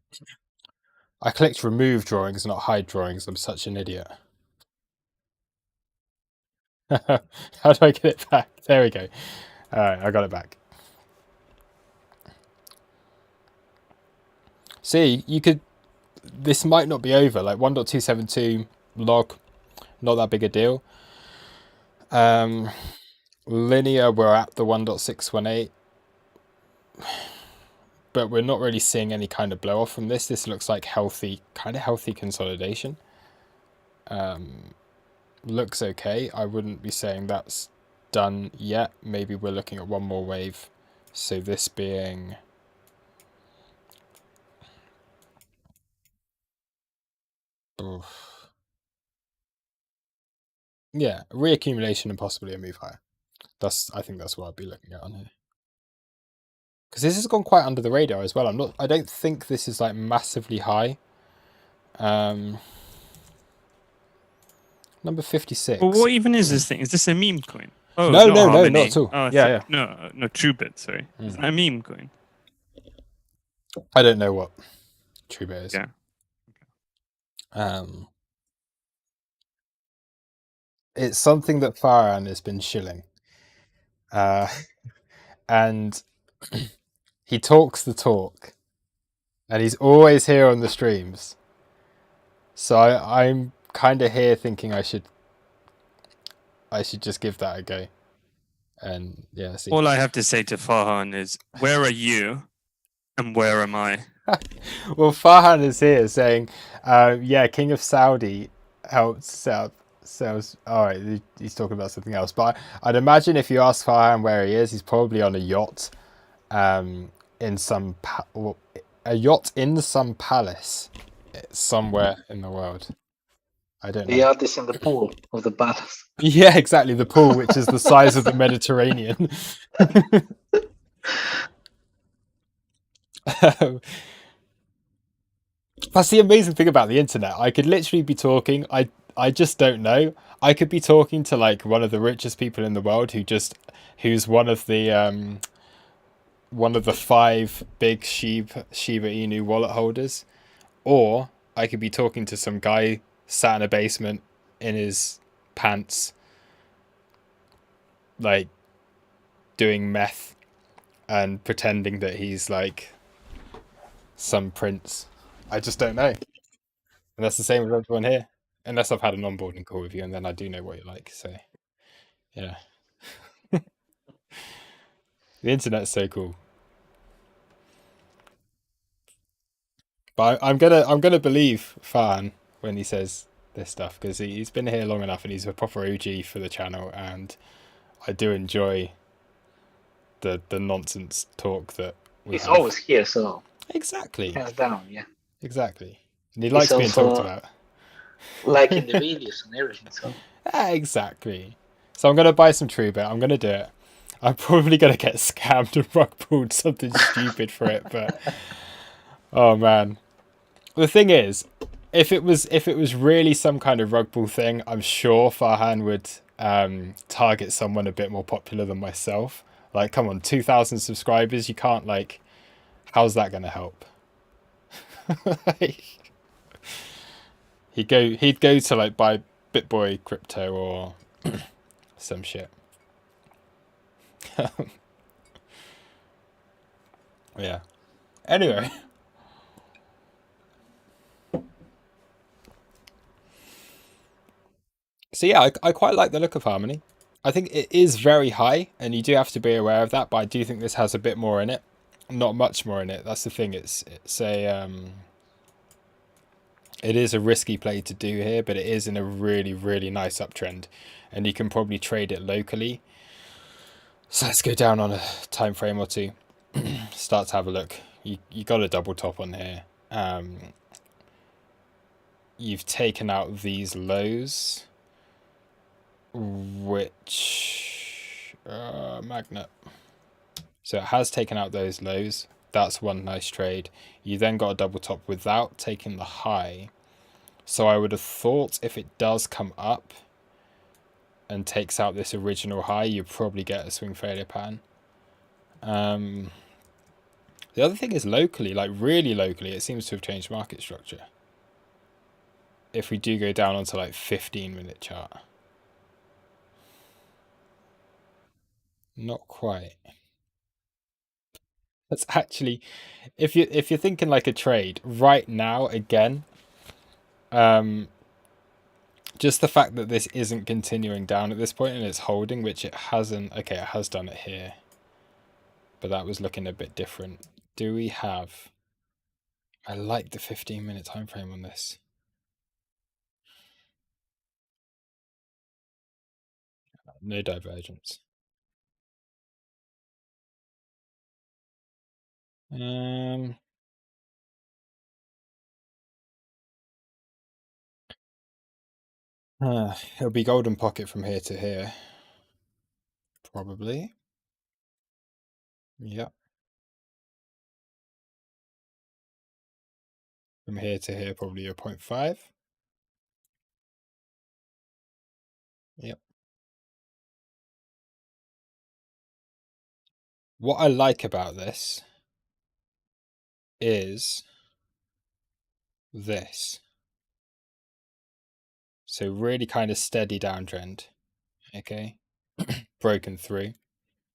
I clicked remove drawings, not hide drawings. I'm such an idiot. How do I get it back? There we go. All right, I got it back. See, you could, this might not be over, like 1.272 log, not that big a deal. Linear, we're at the 1.618, but we're not really seeing any kind of blow off from this. This looks like healthy, kind of healthy consolidation. Looks okay. I wouldn't be saying that's done yet. Maybe we're looking at one more wave. So this being yeah, reaccumulation and possibly a move higher. I think that's what I'd be looking at on here. Because this has gone quite under the radar as well. I don't think this is like massively high. Number 56. Well, what even is this thing? Is this a meme coin? Oh, no, not Harmony. not at all. Oh, yeah. No, TrueBit, sorry. Is that a meme coin? I don't know what TrueBit is. Yeah. It's something that Farhan has been shilling. And he talks the talk. And he's always here on the streams. So I'm kind of here thinking I should just give that a go. And yeah, see. All I have to say to Farhan is, where are you and where am I? Well, Farhan is here saying, yeah, King of Saudi helped sells. All right, he's talking about something else. But I'd imagine if you ask Farhan where he is, he's probably on a yacht, in some a yacht in some palace somewhere in the world. I don't know. The yacht is in the pool of the palace. Yeah, exactly. The pool, which is the size of the Mediterranean. That's the amazing thing about the internet. I could literally be talking. I just don't know. I could be talking to like one of the richest people in the world who's one of the 5 big Shiba Inu wallet holders, or I could be talking to some guy sat in a basement in his pants, like doing meth and pretending that he's like some prince. I just don't know. And that's the same with everyone here. Unless I've had an onboarding call with you, and then I do know what you're like. So, yeah. The internet's so cool. But I'm gonna believe Farhan when he says this stuff, because he's been here long enough and he's a proper OG for the channel, and I do enjoy the nonsense talk that he's always here, so exactly. Hands down, yeah. Exactly. And he likes being talked about. Like in the videos and everything, so. Exactly. So I'm going to buy some TrueBit. I'm going to do it. I'm probably going to get scammed and rug pulled something stupid for it, but oh man. The thing is, if it was really some kind of rug pull thing, I'm sure Farhan would target someone a bit more popular than myself. Like, come on, 2,000 subscribers, you can't, like, how's that going to help? He'd go to like buy BitBoy crypto or some shit. Yeah. Anyway. So yeah, I quite like the look of Harmony. I think it is very high, and you do have to be aware of that, but I do think this has a bit more in it. Not much more in it. That's the thing. It is a risky play to do here, but it is in a really, really nice uptrend, and you can probably trade it locally. So let's go down on a time frame or two. Start to have a look. You got a double top on here. You've taken out these lows, which chart magnet. So it has taken out those lows. That's one nice trade. You then got a double top without taking the high. So I would have thought if it does come up and takes out this original high, you probably get a swing failure pattern. The other thing is locally, like really locally, it seems to have changed market structure. If we do go down onto like 15-minute chart. Not quite. That's actually, if you're thinking like a trade right now, again, just the fact that this isn't continuing down at this point and it's holding, which it hasn't. Okay, it has done it here, but that was looking a bit different. Do we have? I like the 15-minute time frame on this. No divergence. It'll be golden pocket from here to here. Probably. Yep. From here to here, probably a 0.5. Yep. What I like about this is this. So really kind of steady downtrend. Okay. Broken through.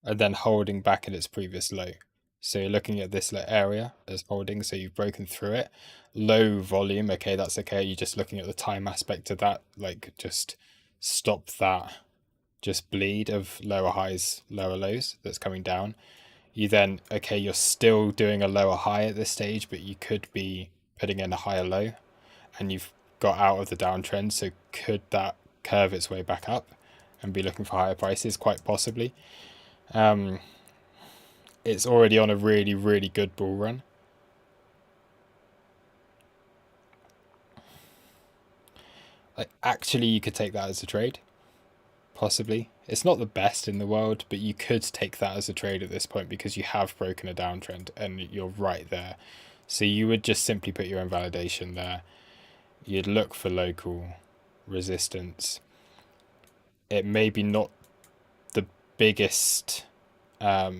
And then holding back at its previous low. So you're looking at this area as holding, so you've broken through it. Low volume, okay, that's okay. You're just looking at the time aspect of that, like just stop that just bleed of lower highs, lower lows that's coming down. You then, okay, you're still doing a lower high at this stage, but you could be putting in a higher low and you've got out of the downtrend. So could that curve its way back up and be looking for higher prices? Quite possibly. It's already on a really, really good bull run. Like, actually, you could take that as a trade. Possibly. It's not the best in the world, but you could take that as a trade at this point because you have broken a downtrend and you're right there. So you would just simply put your invalidation there. You'd look for local resistance. It may be not the biggest... not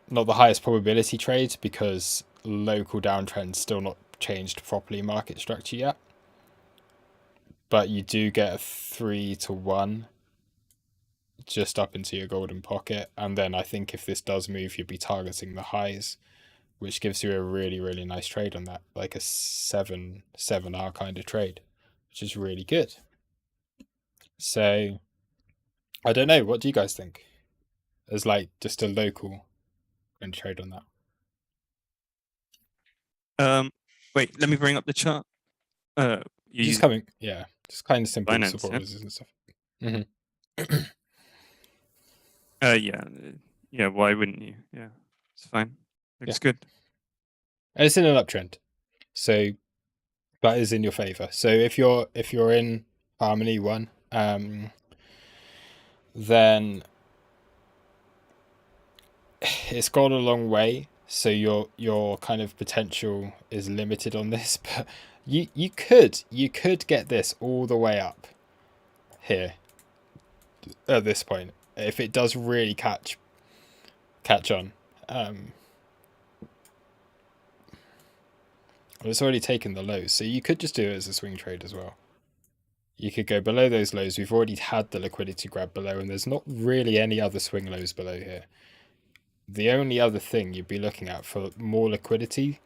the highest probability trade because local downtrend's still not changed properly market structure yet. But you do get a 3-to-1 just up into your golden pocket. And then I think if this does move, you'd be targeting the highs, which gives you a really, really nice trade on that. Like a 7R kind of trade, which is really good. So I don't know. What do you guys think? As like just a local kind of trade on that. Wait, let me bring up the chart. Just coming, yeah, just kind of simple Binance, support yeah? resistance stuff. Mm-hmm. Yeah. Why wouldn't you? Yeah, it's fine. Looks good. And it's in an uptrend, so that is in your favor. So if you're in Harmony 1, then it's gone a long way. So your kind of potential is limited on this, but you could get this all the way up here at this point if it does really catch on. It's already taken the lows, so you could just do it as a swing trade as well. You could go below those lows. We've already had the liquidity grab below, and there's not really any other swing lows below here. The only other thing you'd be looking at for more liquidity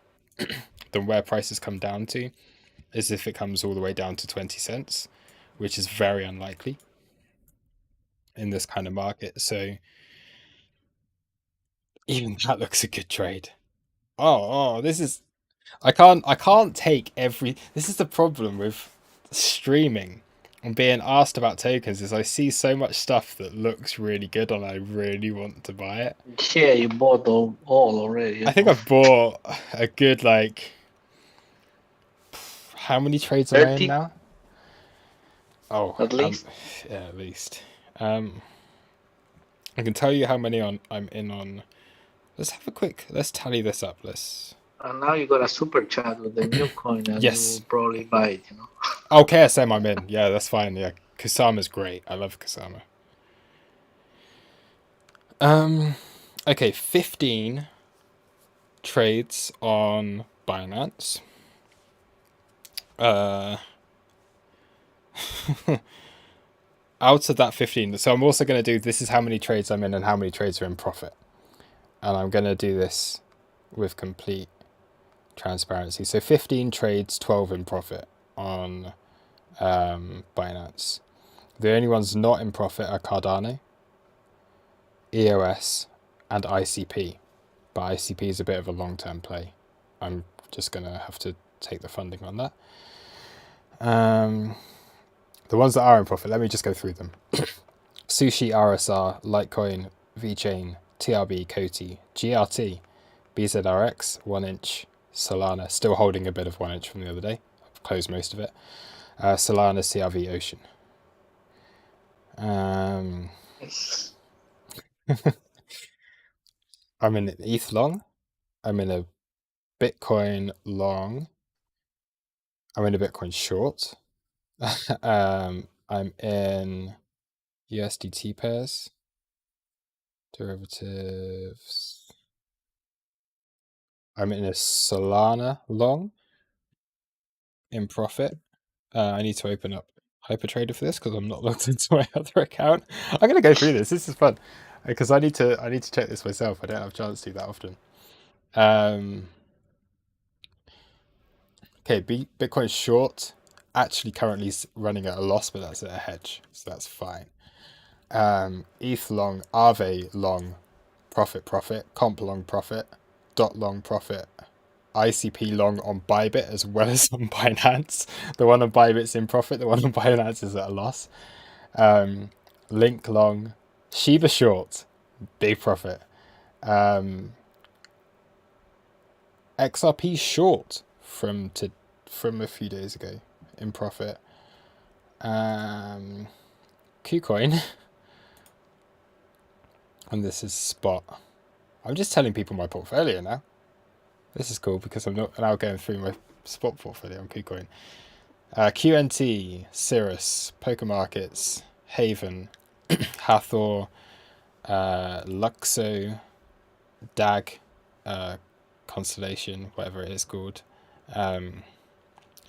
than where prices come down to is if it comes all the way down to 20 cents, which is very unlikely in this kind of market. So even that looks a good trade. Oh, this is... I can't take every... This is the problem with streaming and being asked about tokens is I see so much stuff that looks really good and I really want to buy it. Yeah, you bought all already. I think I've bought a good, like... How many trades am I in now? Oh, at least. yeah, at least. I can tell you how many I'm in on. Let's tally this up. And now you got a super chat with the new coin, and you Yes. will probably buy it. You know. Oh, KSM I'm in. Yeah, that's fine. Yeah, Kusama's great. I love Kusama. Okay, 15 trades on Binance. Out of that 15, so I'm also going to do, this is how many trades I'm in and how many trades are in profit. And I'm going to do this with complete transparency. So 15 trades, 12 in profit on Binance. The only ones not in profit are Cardano, EOS, and ICP. But ICP is a bit of a long-term play. I'm just going to have to take the funding on that. The ones that are in profit, let me just go through them. Sushi, RSR, Litecoin, VChain, TRB, Coty, GRT, BZRX, 1 inch, Solana, still holding a bit of 1 inch from the other day. I've closed most of it. Solana, CRV, Ocean. Yes. I'm in ETH long. I'm in a Bitcoin long. I'm in a Bitcoin short. I'm in USDT pairs, derivatives. I'm in a Solana long in profit. I need to open up HyperTrader for this because I'm not logged into my other account. I'm gonna go through this. This is fun because I need to check this myself. I don't have a chance to do that often. Okay, Bitcoin short actually currently running at a loss, but that's at a hedge, so that's fine. ETH long, Aave long, profit, comp long profit, dot long profit, ICP long on Bybit as well as on Binance. The one on Bybit's in profit, the one on Binance is at a loss. Link long, Shiba short, big profit. XRP short from a few days ago in profit. KuCoin, and this is spot. I'm just telling people my portfolio now. This is cool because I'm not now going through my spot portfolio on KuCoin. QNT, Cirrus, Poker Markets, Haven, Hathor, Luxo, DAG, Constellation, whatever it is called,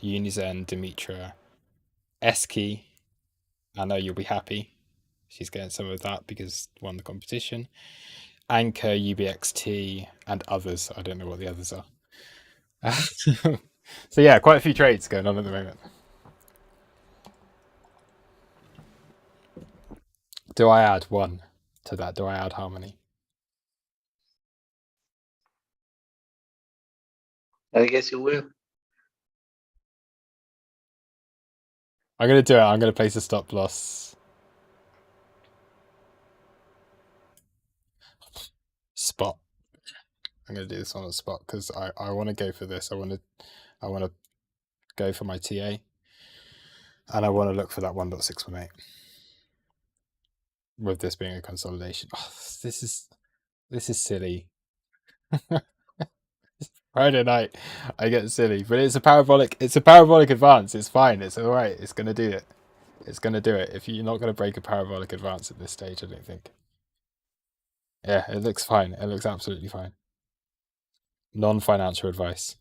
Unizen, Demetra, Esky. I know you'll be happy. She's getting some of that because won the competition. Anchor, UBXT, and others. I don't know what the others are. So yeah, quite a few trades going on at the moment. Do I add one to that? Do I add Harmony? I guess you will. I'm going to do it. I'm going to place a stop loss. Spot. I'm going to do this on a spot because I want to go for this. I want to go for my TA. And I want to look for that 1.618. With this being a consolidation. Oh, this is silly. Friday night, I get silly, but it's a parabolic advance. It's fine. It's all right. It's gonna do it. It's gonna do it. If you're not gonna break a parabolic advance at this stage, I don't think. Yeah, it looks fine. It looks absolutely fine. Non-financial advice.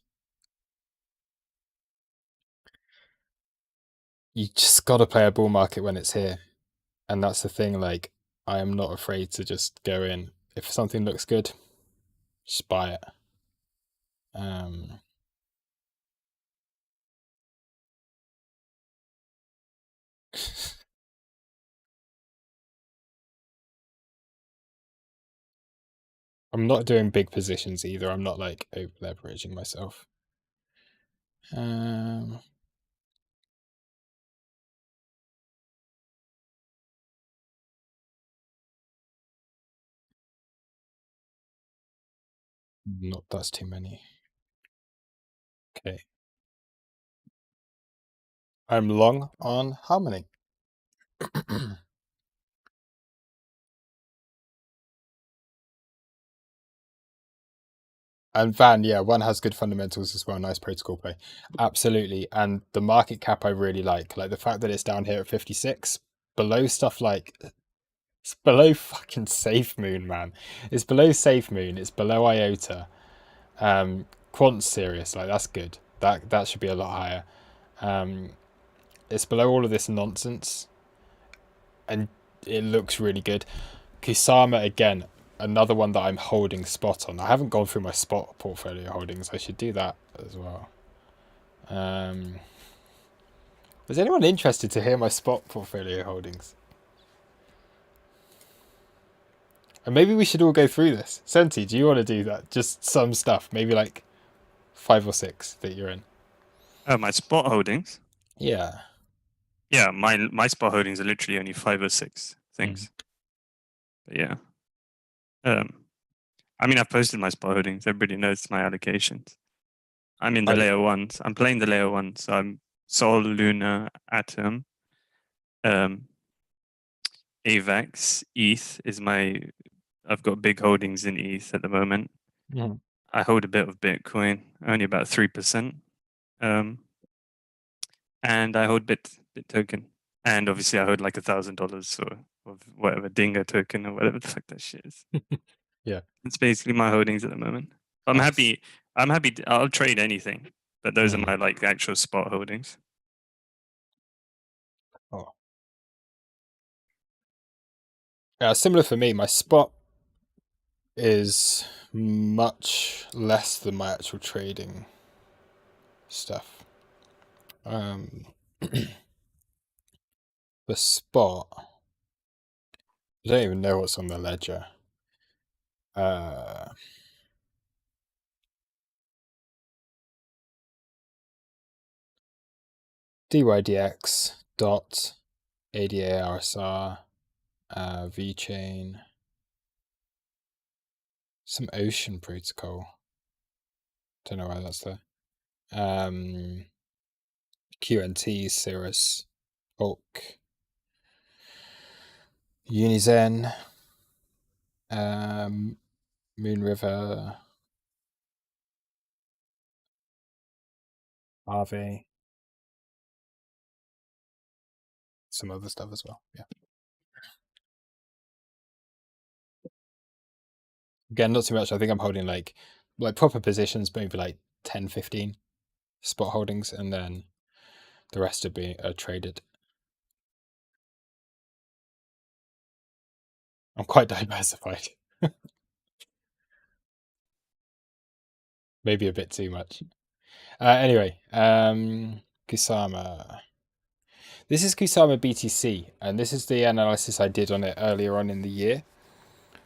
You just gotta play a bull market when it's here, and that's the thing. Like, I am not afraid to just go in. If something looks good, just buy it. I'm not doing big positions either. I'm not like over leveraging myself. Not that's too many. Okay. I'm long on Harmony. And Van, yeah, one has good fundamentals as well. Nice protocol play. Absolutely. And the market cap I really like the fact that it's down here at 56, below stuff like it's below fucking Safe Moon, man. It's below Safe Moon. It's below IOTA. Quant serious, like that's good. That should be a lot higher. It's below all of this nonsense, and it looks really good. Kusama again, another one that I'm holding spot on. I haven't gone through my spot portfolio holdings. I should do that as well. Is anyone interested to hear my spot portfolio holdings? And maybe we should all go through this. Senti, do you want to do that? Just some stuff, maybe like 5 or 6 that you're in. Oh, my spot holdings. Yeah. Yeah, my spot holdings are literally only 5 or 6 things. But yeah. I mean, I've posted my spot holdings. Everybody knows my allocations. I'm in the layer 1s. I'm playing the layer 1. So I'm Sol, Luna, Atom, AVAX, ETH is my. I've got big holdings in ETH at the moment. I hold a bit of Bitcoin, only about 3%. And I hold Bit token. And obviously I hold like $1,000 or of whatever Dingo token or whatever the fuck that shit is. Yeah. It's basically my holdings at the moment. I'm Nice. happy. I'll trade anything, but those are my like actual spot holdings. Oh. Yeah, similar for me. My spot is much less than my actual trading stuff. The spot, I don't even know what's on the ledger. DYDX dot ADARSR VChain, some ocean protocol. Don't know why that's there. QNT, Cirrus, Hulk, Unizen, Moon River, Aave, some other stuff as well. Yeah. Again, not too much. I think I'm holding like proper positions, maybe like 10, 15 spot holdings, and then the rest would be traded. I'm quite diversified. Maybe a bit too much. Anyway, Kusama. This is Kusama BTC, and this is the analysis I did on it earlier on in the year.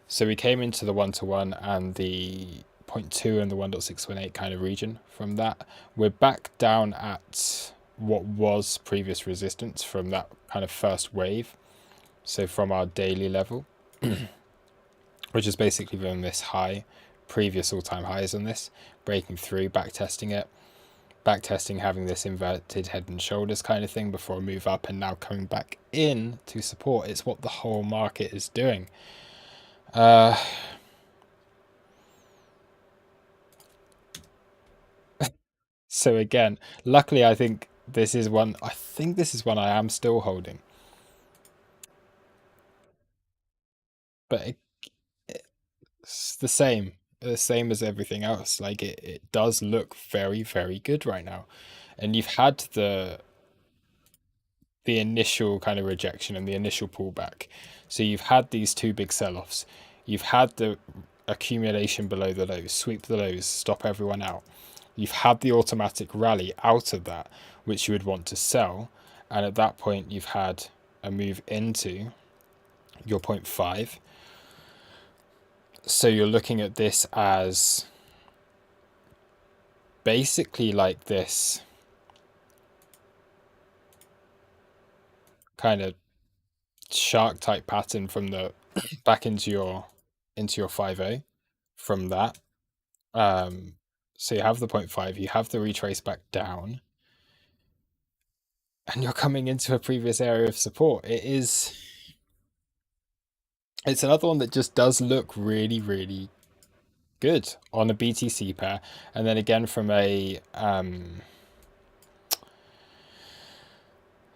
So we came into the 1-to-1 and the 0.2 and the 1.618 kind of region. From that, we're back down at what was previous resistance from that kind of first wave. So from our daily level, which is basically from this high, previous all-time highs on this, breaking through, backtesting it, having this inverted head and shoulders kind of thing before a move up, and now coming back in to support. It's what the whole market is doing. So again, luckily I think this is one I am still holding. But it's the same as everything else. Like it does look very, very good right now. And you've had the initial kind of rejection and the initial pullback. So you've had these two big sell-offs. You've had the accumulation below the lows, sweep the lows, stop everyone out. You've had the automatic rally out of that, which you would want to sell. And at that point, you've had a move into your 0.5. So you're looking at this as basically like this kind of shark type pattern from the back into your 5.0 from that. So you have the 0.5, you have the retrace back down. and you're coming into a previous area of support. It's another one that just does look really, really good on a BTC pair. And then again from a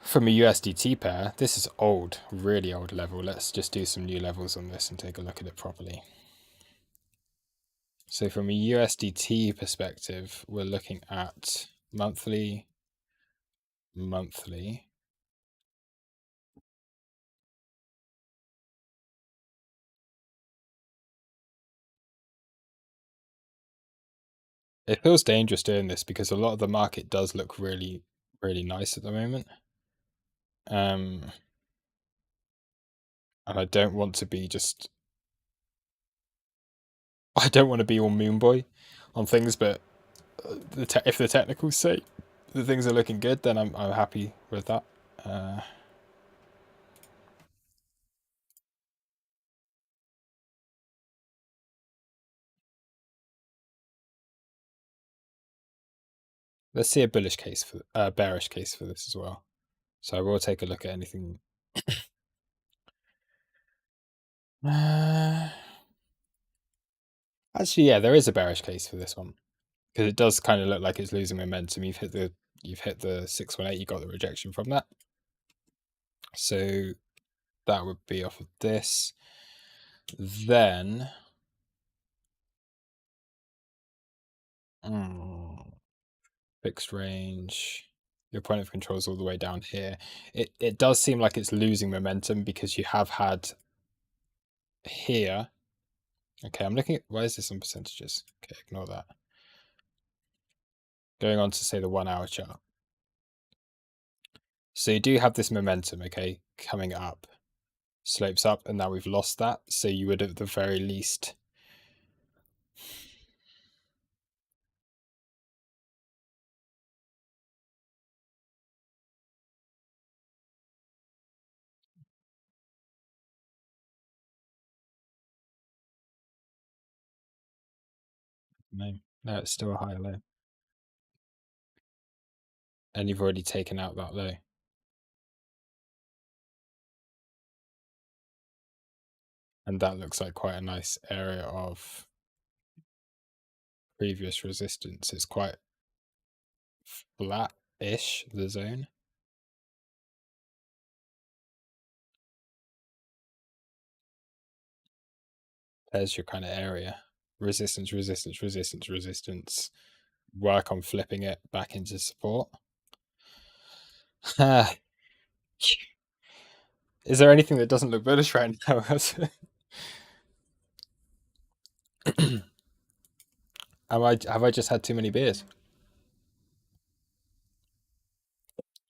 USDT pair, this is old, really old level. Let's just do some new levels on this and take a look at it properly. So from a USDT perspective, we're looking at monthly. It feels dangerous doing this because a lot of the market does look really, really nice at the moment. And I don't want to be just... I don't want to be all moon boy on things, but if the technicals say the things are looking good, then I'm happy with that. Let's see a bearish case for this as well. So I will take a look at anything. Actually, yeah, there is a bearish case for this one because it does kind of look like it's losing momentum. You've hit the 618. You got the rejection from that, so that would be off of this. Then fixed range. Your point of control is all the way down here. It does seem like it's losing momentum because you have had here. Okay, I'm looking at, why is this on percentages? Okay, ignore that. Going on to say the 1 hour chart. So you do have this momentum, okay, coming up, slopes up, and now we've lost that. So you would at the very least no, it's still a higher low. And you've already taken out that low. And that looks like quite a nice area of previous resistance. It's quite flat-ish, the zone. There's your kind of area. Resistance, resistance, resistance, resistance. Work on flipping it back into support. Is there anything that doesn't look bullish right now? Have I just had too many beers?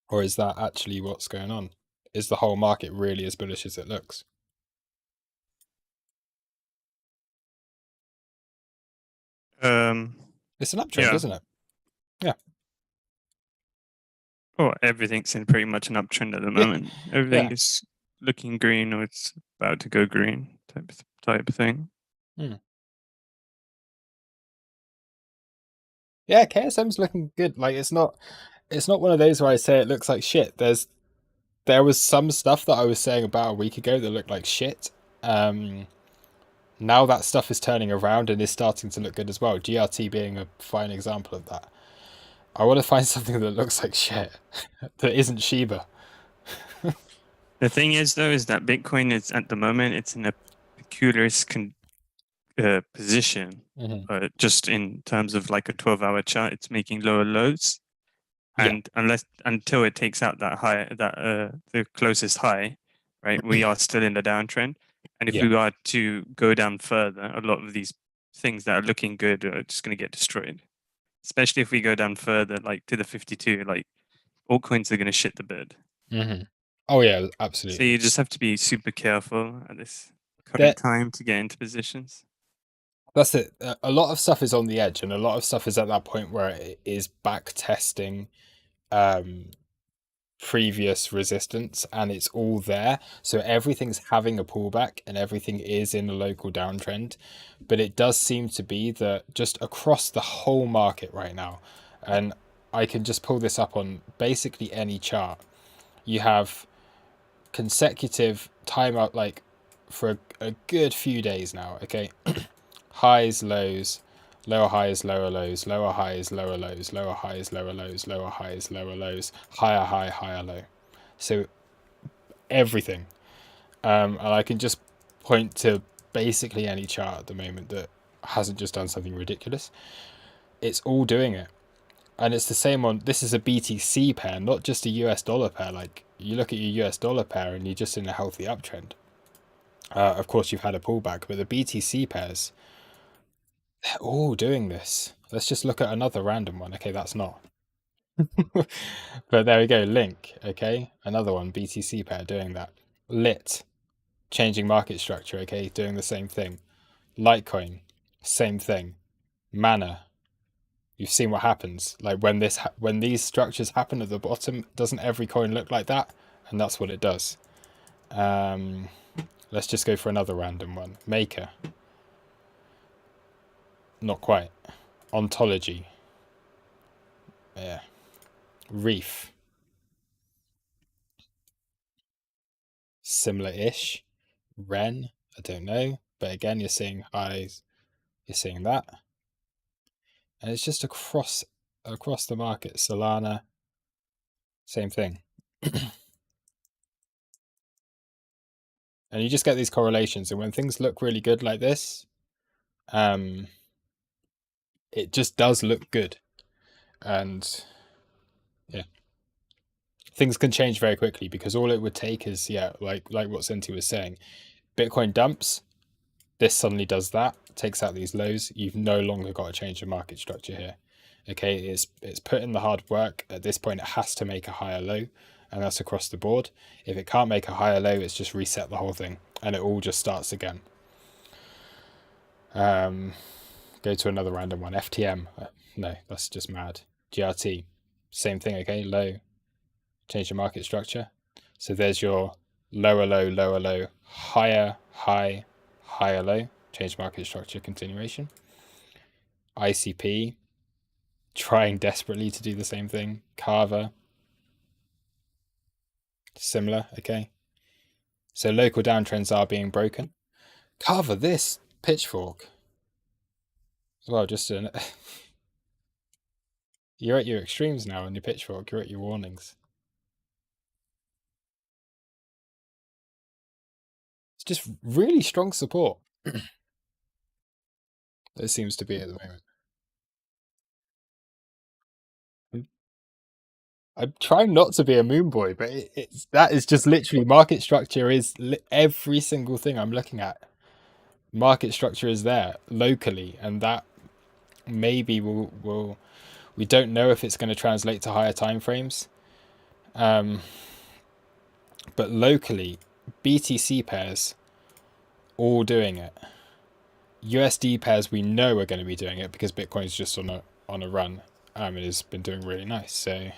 Or is that actually what's going on? Is the whole market really as bullish as it looks? It's an uptrend, isn't it? Yeah. Oh, everything's in pretty much an uptrend at the moment. Everything is looking green, or it's about to go green, type of thing. Yeah, KSM's looking good. Like it's not one of those where I say it looks like shit. There was some stuff that I was saying about a week ago that looked like shit. Now that stuff is turning around and is starting to look good as well. GRT being a fine example of that. I want to find something that looks like shit that isn't Shiba. The thing is, though, is that Bitcoin is at the moment it's in a peculiar position. Just in terms of like a 12-hour chart, it's making lower lows, and until it takes out that high, the closest high, right? We are still in the downtrend, and if we are to go down further, a lot of these things that are looking good are just going to get destroyed. Especially if we go down further, like to the 52, like altcoins are going to shit the bed. Oh yeah, absolutely. So you just have to be super careful at this current time to get into positions. That's it. A lot of stuff is on the edge, and a lot of stuff is at that point where it is back testing previous resistance, and it's all there. So everything's having a pullback, and everything is in a local downtrend. But it does seem to be that just across the whole market right now, and I can just pull this up on basically any chart. You have consecutive time out, like for a good few days now, okay? Highs, lows, lower highs, lower lows, lower highs, lower lows, lower highs, lower lows, lower highs, lower lows, higher high, higher low. So everything. And I can just point to basically any chart at the moment that hasn't just done something ridiculous. It's all doing it. And it's the same on, this is a BTC pair, not just a US dollar pair. Like, you look at your US dollar pair and you're just in a healthy uptrend. Of course, you've had a pullback, but the BTC pairs, they're all doing this. Let's just look at another random one. Okay, that's not. But there we go, Link, okay? Another one, BTC pair doing that. Lit, changing market structure, okay? Doing the same thing. Litecoin, same thing. Mana, you've seen what happens. Like when these structures happen at the bottom, doesn't every coin look like that? And that's what it does. Let's just go for another random one. Maker. Not quite. Ontology. Yeah. Reef. Similar-ish. Ren. I don't know. But again, you're seeing highs. You're seeing that. And it's just across the market. Solana. Same thing. And you just get these correlations. And when things look really good like this, it just does look good. And yeah, things can change very quickly because all it would take is, yeah, like what Senti was saying, Bitcoin dumps, this suddenly does that, takes out these lows. You've no longer got to change the market structure here. Okay, it's put in the hard work. At this point, it has to make a higher low, and that's across the board. If it can't make a higher low, it's just reset the whole thing, and it all just starts again. Go to another random one. FTM. No, that's just mad. GRT. Same thing, okay? Low. Change the market structure. So there's your lower low, higher high, higher low. Change market structure continuation. ICP. Trying desperately to do the same thing. Carver. Similar, okay? So local downtrends are being broken. Carver, this pitchfork. Well, just an... You're at your extremes now on your pitchfork. You're at your warnings. It's just really strong support. There seems to be at the moment. I'm trying not to be a moon boy, but that is just literally market structure is every single thing I'm looking at. Market structure is there locally, and that maybe will we don't know if it's going to translate to higher time frames. But locally, BTC pairs all doing it. USD pairs we know are going to be doing it because Bitcoin's just on a run. It has been doing really nice. So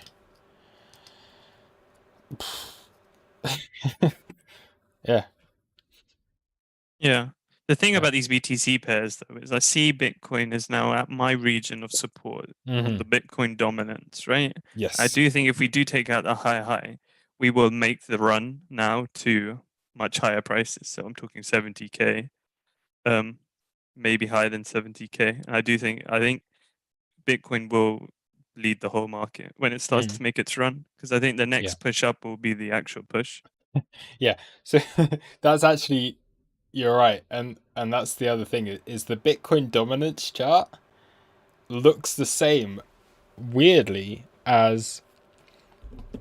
yeah. Yeah. The thing Yeah. about these BTC pairs, though, is I see Bitcoin is now at my region of support, Mhm. the Bitcoin dominance, right? Yes. I do think if we do take out the high, we will make the run now to much higher prices. So I'm talking 70K, maybe higher than 70K. And I think Bitcoin will lead the whole market when it starts to make its run, because I think the next push up will be the actual push. Yeah. So that's actually, you're right, and that's the other thing is the Bitcoin dominance chart looks the same, weirdly, as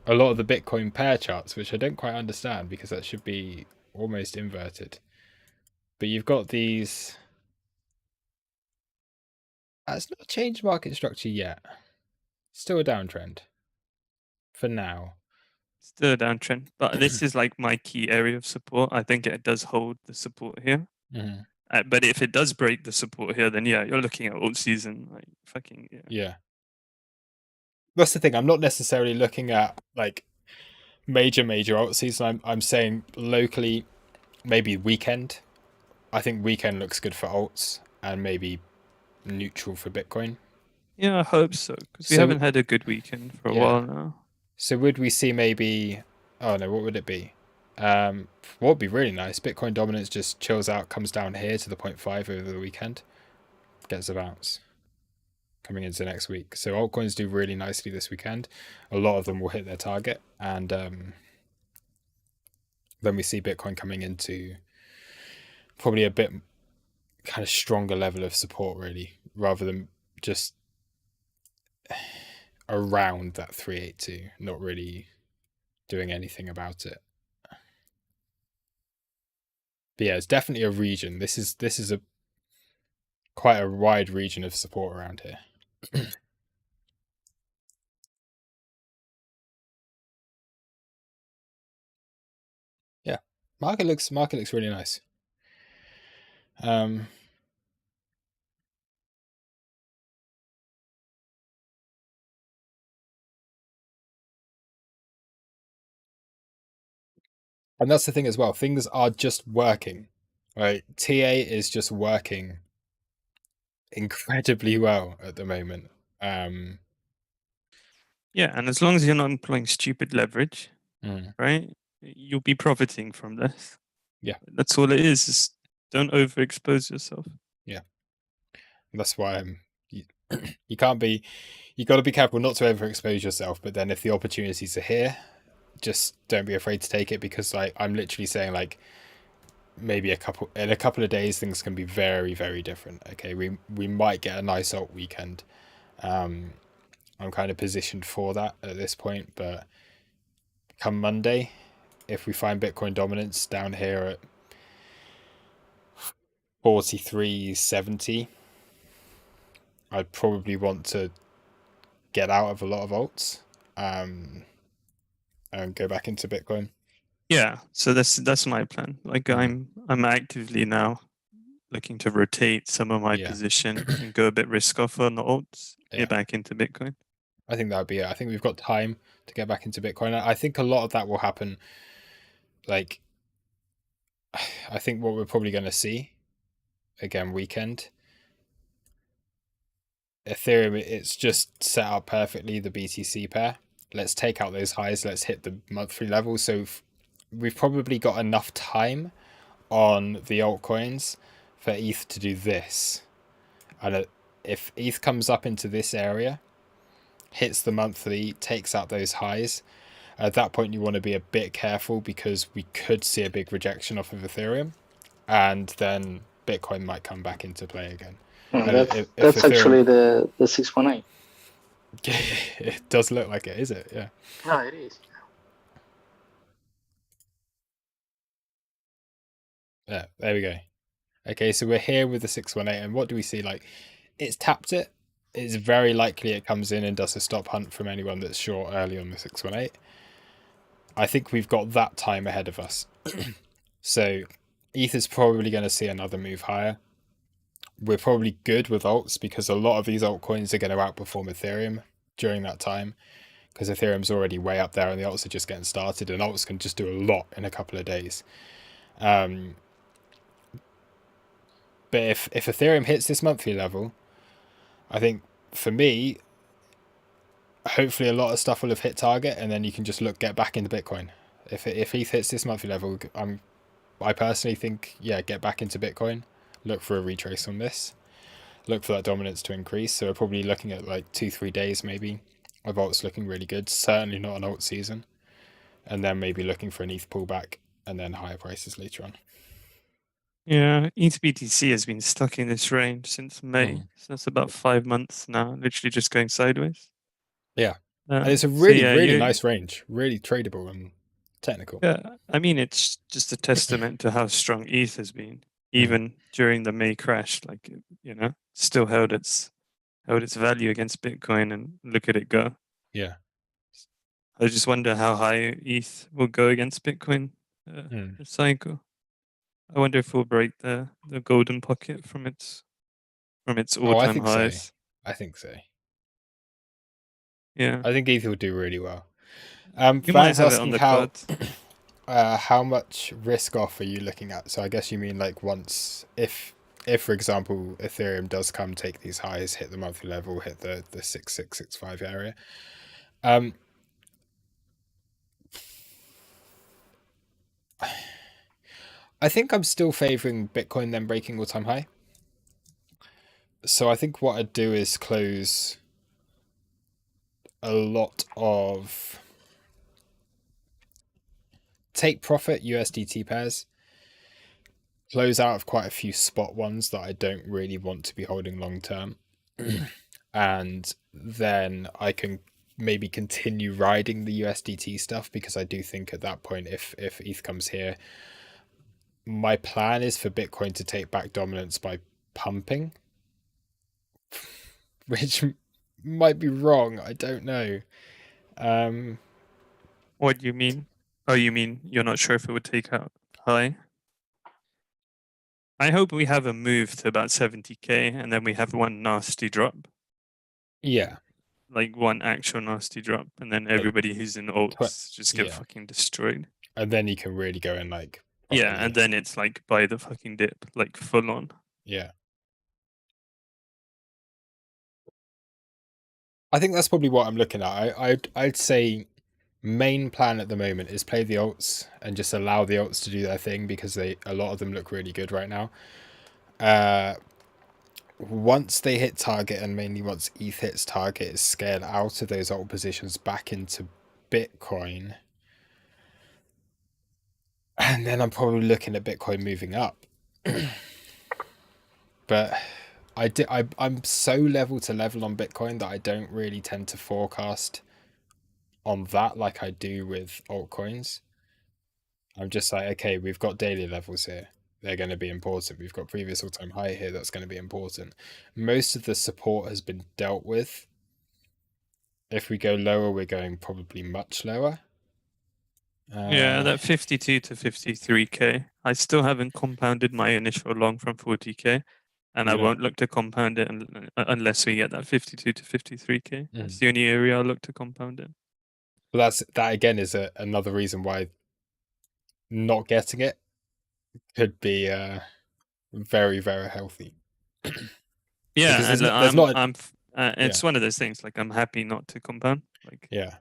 a lot of the Bitcoin pair charts, which I don't quite understand because that should be almost inverted. But you've got these. That's not changed market structure yet. Still a downtrend for now. Still a downtrend, but this is like my key area of support. I think it does hold the support here. Mhm. But if it does break the support here, then yeah, you're looking at all season, like fucking yeah. Yeah. That's the thing. I'm not necessarily looking at like major alt season. I'm saying locally, maybe weekend. I think weekend looks good for alts and maybe neutral for Bitcoin. Yeah, I hope so, because we So- haven't had a good weekend for a Yeah. while now. So would we see maybe? Oh no, what would it be? What would be really nice? Bitcoin dominance just chills out, comes down here to the 0.5 over the weekend, gets a bounce coming into next week. So altcoins do really nicely this weekend. A lot of them will hit their target, and then we see Bitcoin coming into probably a bit kind of stronger level of support, really, rather than just around that 382, not really doing anything about it. But yeah, it's definitely a region. This is a quite a wide region of support around here. Yeah, market looks really nice. And that's the thing as well. Things are just working, right? TA is just working incredibly well at the moment. Yeah, and as long as you're not employing stupid leverage, Mm. right, you'll be profiting from this. Yeah. That's all it is. Just don't overexpose yourself. Yeah. That's why you can't be, you got to be careful not to overexpose yourself. But then if the opportunities are here, just don't be afraid to take it, because like I'm literally saying, like maybe in a couple of days things can be very, very different. Okay, we might get a nice alt weekend. I'm kind of positioned for that at this point, but come Monday, if we find Bitcoin dominance down here at 43.70, I'd probably want to get out of a lot of alts and go back into Bitcoin. Yeah, so that's my plan. Like I'm actively now looking to rotate some of my position and go a bit risk off on the alts, get back into Bitcoin. I think that would be it. I think we've got time to get back into Bitcoin. I think a lot of that will happen. Like, I think what we're probably going to see again weekend, Ethereum, it's just set up perfectly, the BTC pair. Let's take out those highs. Let's hit the monthly level. So we've probably got enough time on the altcoins for ETH to do this. And if ETH comes up into this area, hits the monthly, takes out those highs, at that point you want to be a bit careful, because we could see a big rejection off of Ethereum, and then Bitcoin might come back into play again. That's Ethereum, actually the 618. It does look like it, is it? Yeah. No, it is. Yeah, there we go. Okay, so we're here with the 618, and what do we see? Like, it's tapped it. It's very likely it comes in and does a stop hunt from anyone that's short early on the 618. I think we've got that time ahead of us. So ETH is probably going to see another move higher. We're probably good with alts, because a lot of these altcoins are going to outperform Ethereum during that time, because Ethereum's already way up there and the alts are just getting started, and alts can just do a lot in a couple of days. But if Ethereum hits this monthly level, I think for me, hopefully a lot of stuff will have hit target, and then you can just get back into Bitcoin. If ETH hits this monthly level, I personally think, yeah, get back into Bitcoin. Look for a retrace on this. Look for that dominance to increase. So we're probably looking at like 2-3 days maybe of alts looking really good. Certainly not an alt season. And then maybe looking for an ETH pullback and then higher prices later on. Yeah, ETH BTC has been stuck in this range since May. So that's about 5 months now, literally just going sideways. Yeah. And it's a really, really nice range. Really tradable and technical. Yeah, I mean, it's just a testament to how strong ETH has been, even during the May crash. Like, you know, still held its value against Bitcoin, and look at it go. Yeah. I just wonder how high ETH will go against Bitcoin this cycle. I wonder if we'll break the golden pocket from its all-time highs. So. I think so. Yeah, I think ETH will do really well. you might have it on the cards. How much risk off are you looking at? So I guess you mean like once if if, for example, Ethereum does come take these highs, hit the monthly level, hit the 6665 area, I think I'm still favoring Bitcoin then breaking all-time high. So I think what I'd do is close a lot of take profit USDT pairs, close out of quite a few spot ones that I don't really want to be holding long term. And then I can maybe continue riding the USDT stuff, because I do think at that point, if ETH comes here, my plan is for Bitcoin to take back dominance by pumping, which might be wrong. I don't know. What do you mean? Oh, you mean you're not sure if it would take out high? I hope we have a move to about 70k and then we have one nasty drop. Yeah. Like one actual nasty drop, and then everybody who's in alts just get fucking destroyed. And then you can really go in like properly. Yeah, and then it's like buy the fucking dip, like full on. Yeah. I think that's probably what I'm looking at. I'd say main plan at the moment is play the alts and just allow the alts to do their thing, because a lot of them look really good right now. Once they hit target, and mainly once ETH hits target, is scale out of those alt positions back into Bitcoin. And then I'm probably looking at Bitcoin moving up. But I'm so level to level on Bitcoin that I don't really tend to forecast on that like I do with altcoins. I'm just like, okay, we've got daily levels here. They're going to be important. We've got previous all-time high here. That's going to be important. Most of the support has been dealt with. If we go lower, we're going probably much lower. Yeah, that 52 to 53k. I still haven't compounded my initial long from 40k, and I won't look to compound it unless we get that 52 to 53k. That's the only area I'll look to compound it. Well, that again is another reason why not getting it could be very, very healthy. Yeah, and it's one of those things. Like, I'm happy not to compound. Like, yeah,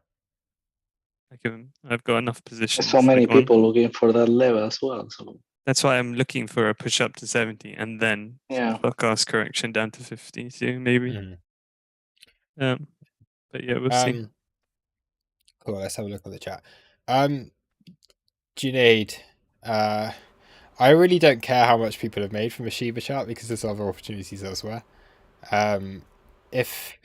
I've got enough positions. There's so many people looking for that level as well. So that's why I'm looking for a push up to 70 and then fuck ass correction down to 50. So maybe. But yeah, we'll see. Cool. Let's have a look at the chat. Junaid, I really don't care how much people have made from a Shiba chart, because there's other opportunities elsewhere. If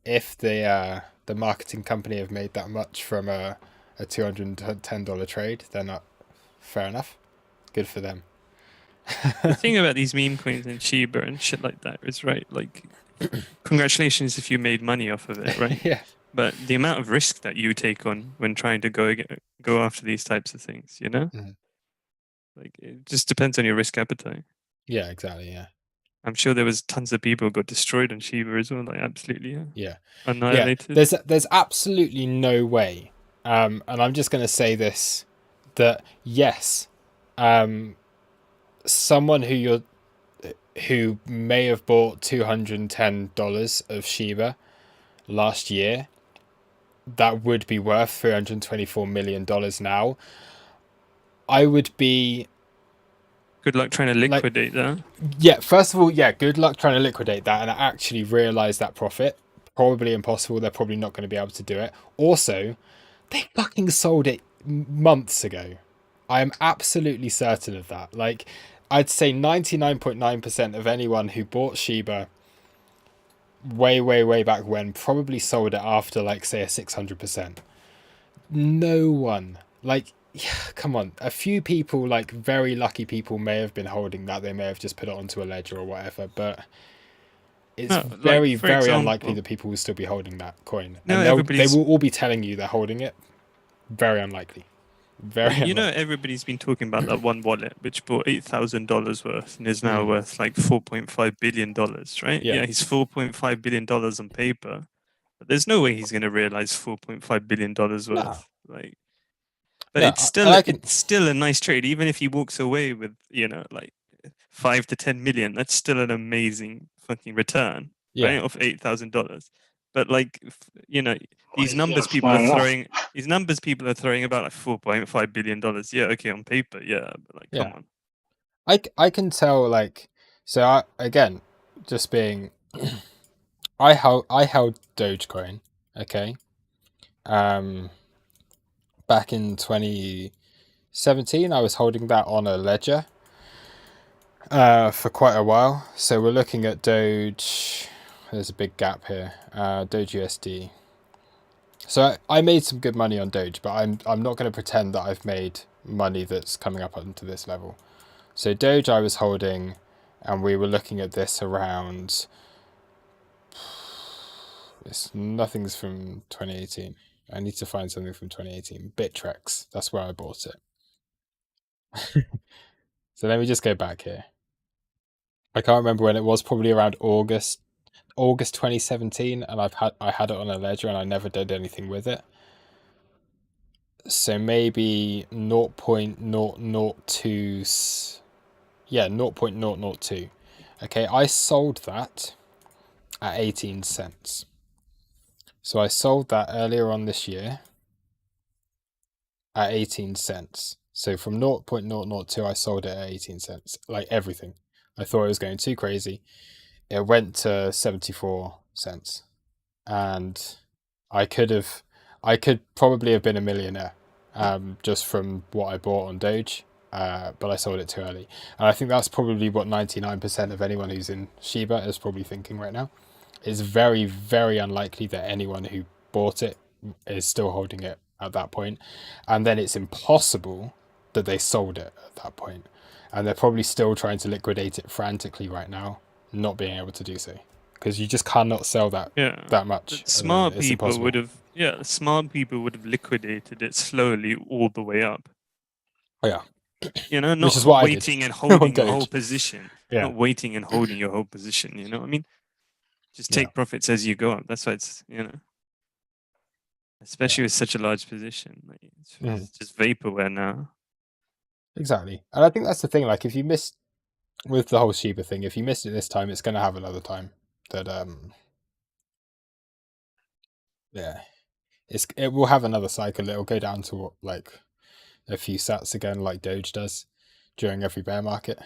the marketing company have made that much from a $210 trade, then fair enough. Good for them. The thing about these meme coins and Shiba and shit like that is, right, like, congratulations if you made money off of it, right? Yeah. But the amount of risk that you take on when trying to go after these types of things, you know? Like, it just depends on your risk appetite. Yeah, exactly. Yeah. I'm sure there was tons of people who got destroyed on Shiba as well, like absolutely. Yeah. Annihilated. Yeah. There's absolutely no way. And I'm just gonna say this, that yes, someone who may have bought $210 of Shiba last year, that would be worth $324 million now. I would be... Good luck trying to liquidate that. Yeah, first of all, yeah, good luck trying to liquidate that and actually realize that profit. Probably impossible. They're probably not going to be able to do it. Also, they fucking sold it months ago. I am absolutely certain of that. Like, I'd say 99.9% of anyone who bought Shiba way back when probably sold it after, like, say, a 600%. No one. Like, yeah, come on. A few people, like very lucky people, may have been holding that. They may have just put it onto a ledger or whatever, but it's very unlikely that people will still be holding that coin. No, and they will all be telling you they're holding it. Very unlikely. Very unlikely. Know, everybody's been talking about that one wallet which bought $8,000 worth and is now worth like $4.5 billion, right? Yeah, he's $4.5 billion on paper, but there's no way he's going to realize $4.5 billion worth. No. Like, but it's still a nice trade, even if he walks away with, you know, like 5 to 10 million, that's still an amazing fucking return, right? Of $8,000. But like, you know, these numbers people are throwing, about like $4.5 billion. Yeah, okay, on paper, yeah, but like, come on. I can tell, like, so again, just being, I held Dogecoin, okay, back in 2017. I was holding that on a ledger for quite a while. So we're looking at Doge. There's a big gap here. Doge USD. So I made some good money on Doge, but I'm not going to pretend that I've made money that's coming up onto this level. So Doge I was holding, and we were looking at this around. Nothing's from 2018. I need to find something from 2018. Bittrex. That's where I bought it. So let me just go back here. I can't remember when it was. Probably around August 2017, and I had it on a ledger, and I never did anything with it. So maybe 0.002. Yeah, 0.002. Okay, I sold that at 18 cents. So I sold that earlier on this year at 18 cents. So from 0.002, I sold it at 18 cents, like everything. I thought it was going too crazy. It went to 74 cents, and I could probably have been a millionaire just from what I bought on Doge, but I sold it too early. And I think that's probably what 99% of anyone who's in Shiba is probably thinking right now. It's very, very unlikely that anyone who bought it is still holding it at that point. And then it's impossible that they sold it at that point. And they're probably still trying to liquidate it frantically right now, not being able to do so. Because you just cannot sell that much. Smart people would have liquidated it slowly all the way up. Oh, yeah. You know, not waiting and holding your whole position. Yeah. Not waiting and holding your whole position, you know what I mean? Just take profits as you go up. That's why it's, you know, especially with such a large position. Like, it's just vaporware now. Exactly. And I think that's the thing. Like, if you missed with the whole Shiba thing, if you missed it this time, it's going to have another time that, yeah, it will have another cycle. It'll go down to what, like a few sats again, like Doge does during every bear market.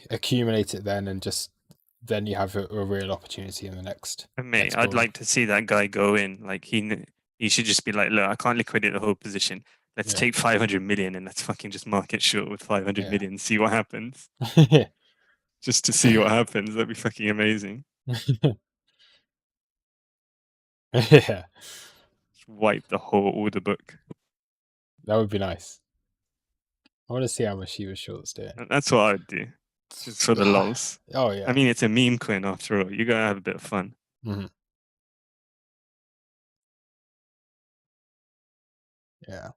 Accumulate it then, and then you have a real opportunity in the next. Mate, I'd like to see that guy go in. Like he should just be like, look, I can't liquidate the whole position. Let's take 500 million and let's fucking just market short with 500 million. See what happens. Just to see what happens. That'd be fucking amazing. Yeah. Just wipe the whole order book. That would be nice. I want to see how much Shiba shorts do. That's what I would do. Just for the lols. Oh yeah. I mean, it's a meme coin after all. You gotta have a bit of fun. Yeah.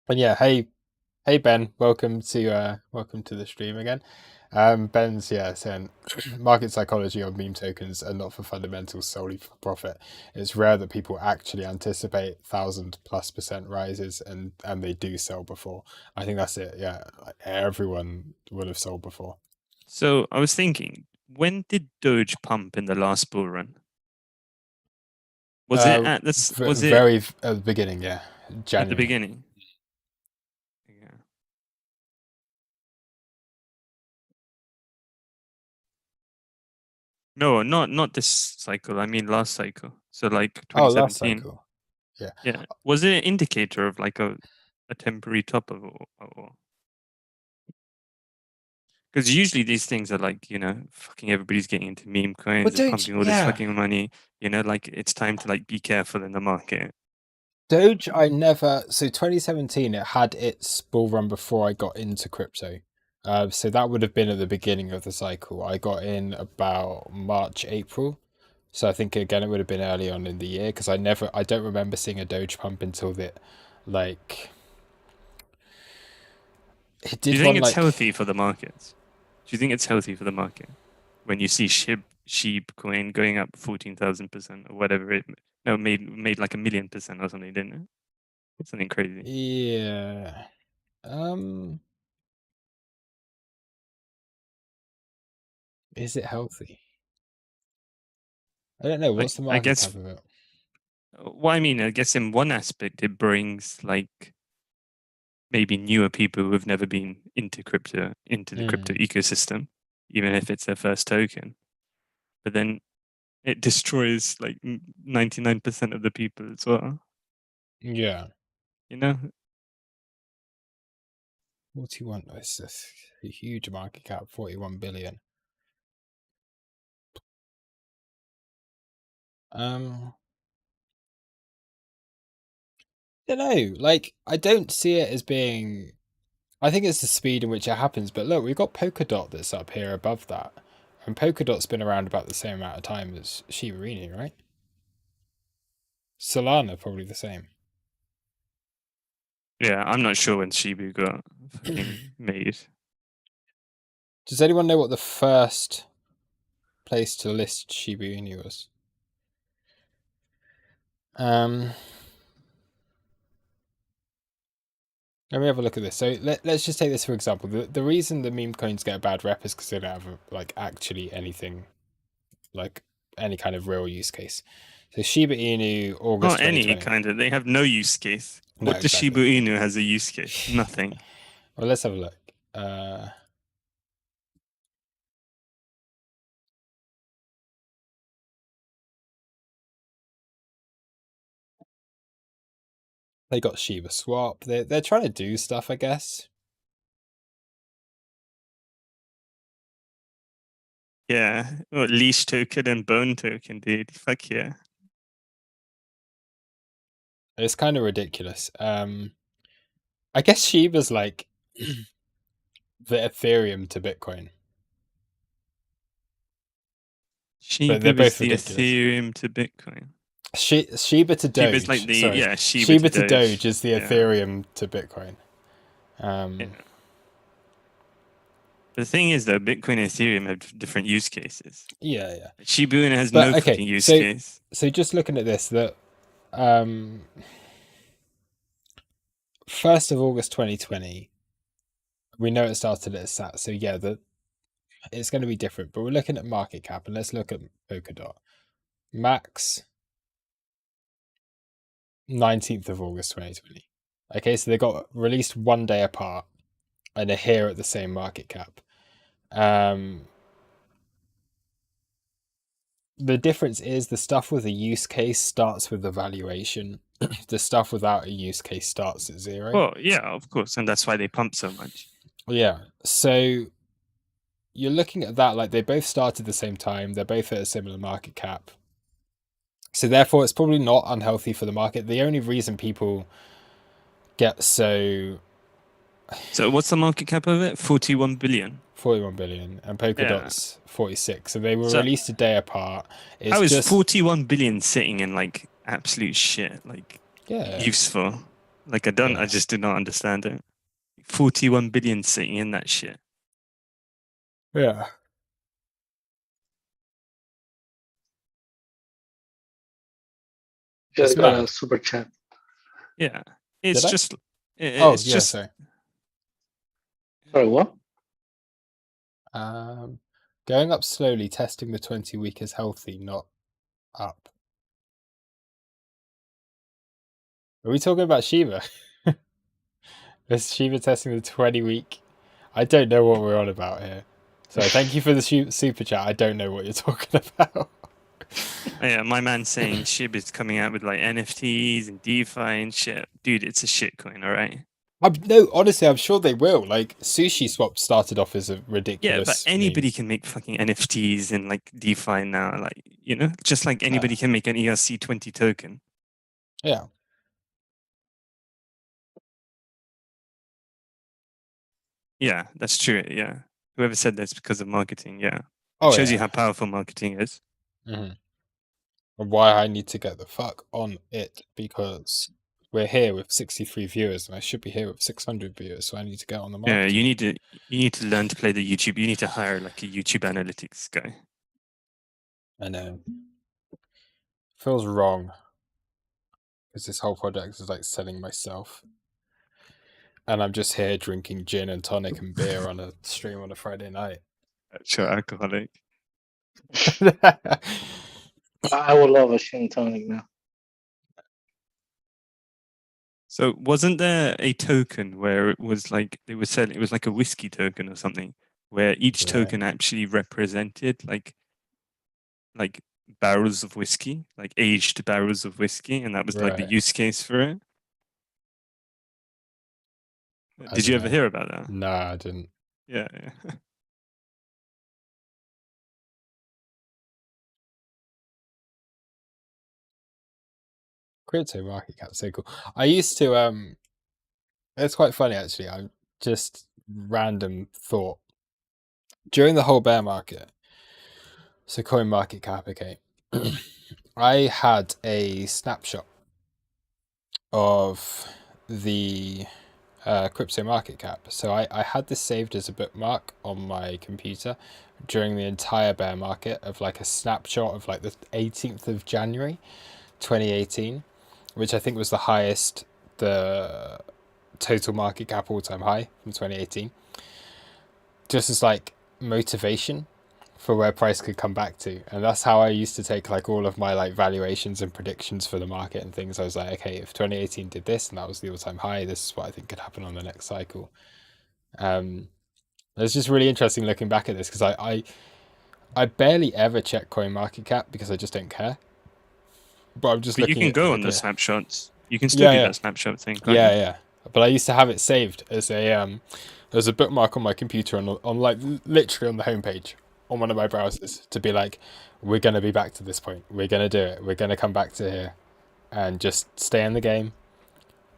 But yeah, hey Ben, welcome to the stream again. Ben's saying market psychology on meme tokens are not for fundamentals, solely for profit. It's rare that people actually anticipate 1000+% rises and they do sell before. I think that's it. Yeah, everyone will have sold before. So I was thinking, when did Doge pump in the last bull run? Was it at this? Was it very at the beginning? Yeah, January. At the beginning. Yeah. No, not this cycle. I mean last cycle. So like 2017. Oh, last cycle. Yeah. Yeah. Was it an indicator of like a temporary top of or? Because usually these things are like, you know, fucking everybody's getting into meme coins and pumping all this fucking money. You know, like it's time to like be careful in the market. Doge, so 2017, it had its bull run before I got into crypto. So that would have been at the beginning of the cycle. I got in about March, April. So I think again, it would have been early on in the year because I don't remember seeing a Doge pump until it did. Do you think it's healthy for the markets? Do you think it's healthy for the market when you see sheep coin going up 14,000% or whatever it made like 1,000,000% or something, didn't it? Something crazy. Yeah. Is it healthy? I don't know. What's the I market guess. cap of it? Well, I mean, I guess in one aspect, it brings like maybe newer people who have never been into crypto into the crypto ecosystem, even if it's their first token. But then it destroys like 99% of the people as well. Yeah. You know? 41. It's a huge market cap. 41 billion. I don't know. Like, I don't see it as being. I think it's the speed in which it happens. But look, we've got Polkadot that's up here above that, and Polkadot's been around about the same amount of time as Shiba Inu, right? Solana probably the same. Yeah, I'm not sure when Shibu got fucking made. Does anyone know what the first place to list Shiba Inu was? Let me have a look at this. So let's just take this for example. The reason the meme coins get a bad rep is because they don't have like actually anything, like any kind of real use case. So Shiba Inu, August Not any 2020. kind of. They have no use case. No, What does Shiba exactly. Inu has a use case? Nothing. Well, let's have a look. They got Shiba Swap. They're trying to do stuff, I guess. Yeah. Well, leash token and bone token, dude. Fuck yeah. It's kind of ridiculous. I guess Shiba's like the Ethereum to Bitcoin. Shiba both is the ridiculous. Ethereum to Bitcoin. Shiba to Doge. Shiba's like the Sorry. Shiba to Doge is the Yeah. Ethereum to Bitcoin. Yeah. The thing is, though, Bitcoin and Ethereum have different use cases. Yeah. Shiba Inu has But, no okay, fucking use case. So just looking at this, that 1st of August 2020, we know it started at a sat. So yeah, it's going to be different. But we're looking at market cap, and let's look at Polkadot. Max 19th of August 2020. Okay, so they got released one day apart, and are here at the same market cap. The difference is the stuff with a use case starts with the valuation. The stuff without a use case starts at 0. Well, yeah, of course, and that's why they pump so much. Yeah, so you're looking at that like they both started at the same time. They're both at a similar market cap. So therefore, it's probably not unhealthy for the market. The only reason people get so... So what's the market cap of it? 41 billion. 41 billion, and Polkadot's 46. So they were So released a day apart. It's how is just 41 billion sitting in like absolute shit? Like yeah, useful? Like I just do not understand it. 41 billion sitting in that shit. yeah. Just It's got mad. a super chat. Yeah, it's Did I? just. Oh It's yeah, just. sorry. Sorry, what? Going up slowly, testing the 20-week is healthy, not up. Are we talking about Shiba? Is Shiba testing the 20-week? I don't know what we're on about here. So thank you for the super chat. I don't know what you're talking about. Yeah, my man saying Shib is coming out with like NFTs and DeFi and shit. Dude, it's a shitcoin, all right? No, honestly, I'm sure they will. Like, Sushi Swap started off as a ridiculous. Yeah, but anybody can make fucking NFTs and like DeFi now, like, you know, just like anybody can make an ERC20 token. Yeah. Yeah, that's true. Yeah. Whoever said that's because of marketing. Yeah. It Oh, shows you yeah. how powerful marketing is. Mm-hmm. And why I need to get the fuck on it, because we're here with 63 viewers and I should be here with 600 viewers, so I need to get on the market. Yeah, you need to learn to play the YouTube. You need to hire like a YouTube analytics guy. I know. Feels wrong, because this whole project is like selling myself. And I'm just here drinking gin and tonic and beer on a stream on a Friday night. Actual alcoholic. I would love a gin tonic now. So wasn't there a token where it was like they were selling? It was like a whiskey token or something, where each Right. token actually represented like barrels of whiskey, like aged barrels of whiskey, and that was like the Right. use case for it. Did you ever hear about that? No, I didn't. Yeah. Crypto market cap, so cool. I used to it's quite funny actually. I just random thought during the whole bear market. So coin market cap, okay. I had a snapshot of the crypto market cap. So I had this saved as a bookmark on my computer during the entire bear market of like a snapshot of like the 18th of January 2018, which I think was the highest, the total market cap all time high from 2018. Just as like motivation for where price could come back to. And that's how I used to take like all of my like valuations and predictions for the market and things. I was like, okay, if 2018 did this and that was the all-time high, this is what I think could happen on the next cycle. It's just really interesting looking back at this because I barely ever check coin market cap because I just don't care. But I'm just But you looking can go on looking the at, snapshots. You can still do that snapshot thing, can't you? yeah. But I used to have it saved as a there's a bookmark on my computer on like literally on the homepage on one of my browsers to be like, we're gonna be back to this point. We're gonna do it. We're gonna come back to here, and just stay in the game.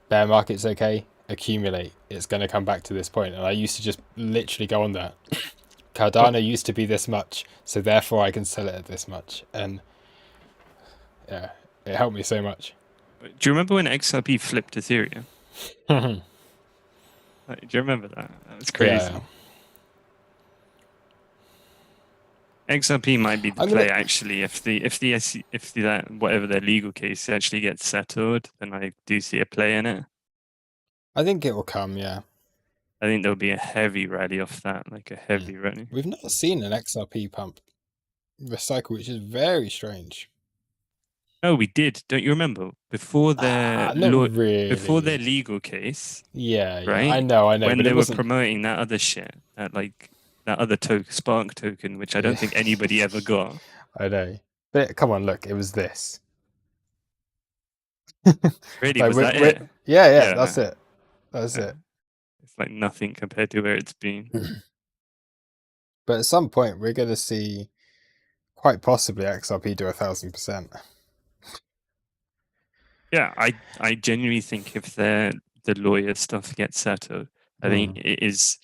Bear market's okay. Accumulate. It's gonna come back to this point. And I used to just literally go on that. Cardano used to be this much, so therefore I can sell it at this much, and yeah, it helped me so much. Do you remember when XRP flipped Ethereum? Yeah. Do you remember that? That was crazy. XRP might be the play actually. If that whatever their legal case actually gets settled, then I do see a play in it. I think it will come, yeah. I think there'll be a heavy rally off that, like a heavy rally. We've not seen an XRP pump this cycle, which is very strange. No, we did. Don't you remember before their before their legal case? Yeah, right. I know. When they were promoting that other shit, that other Spark token, which I don't think anybody ever got. I know. But come on, look, it was this. Really, was that it? Yeah, that's it. That's it. It's like nothing compared to where it's been. But at some point, we're going to see quite possibly XRP do 1,000%. Yeah, I genuinely think if the lawyer stuff gets settled, I think it is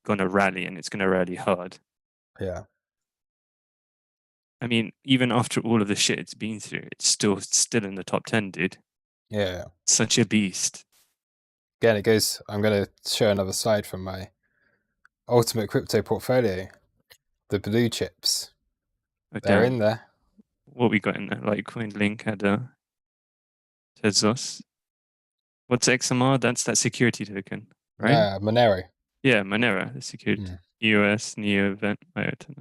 going to rally, and it's going to rally hard. Yeah. I mean, even after all of the shit it's been through, it's still in the top 10, dude. Yeah. Such a beast. Again, it goes. I'm going to show another slide from my ultimate crypto portfolio. The blue chips. They're in there. What we got in there? Litecoin, Link, Ada, Tezos. What's XMR? That's that security token, right? Yeah, Monero. Yeah, Monero, the security. EOS, Neo, Event, IOTA.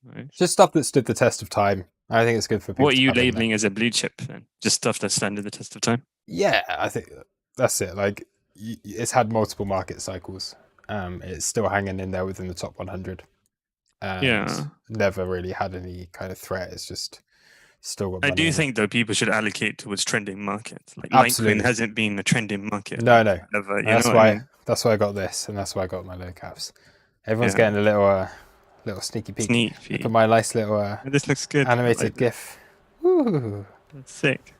Nice. Just stuff that stood the test of time. I think it's good for people. What are you labeling as a blue chip then? Just stuff that stands the test of time? Yeah, I think that's it. Like, it's had multiple market cycles. It's still hanging in there within the top 100. And never really had any kind of threat. It's just still got money. I do think though people should allocate towards trending markets. Like Litecoin hasn't been a trending market. No. Ever, that's why I got this, and that's why I got my low caps. Everyone's getting a little sneaky peek. Look at my nice little this looks good. Animated GIF. Woo. That's sick.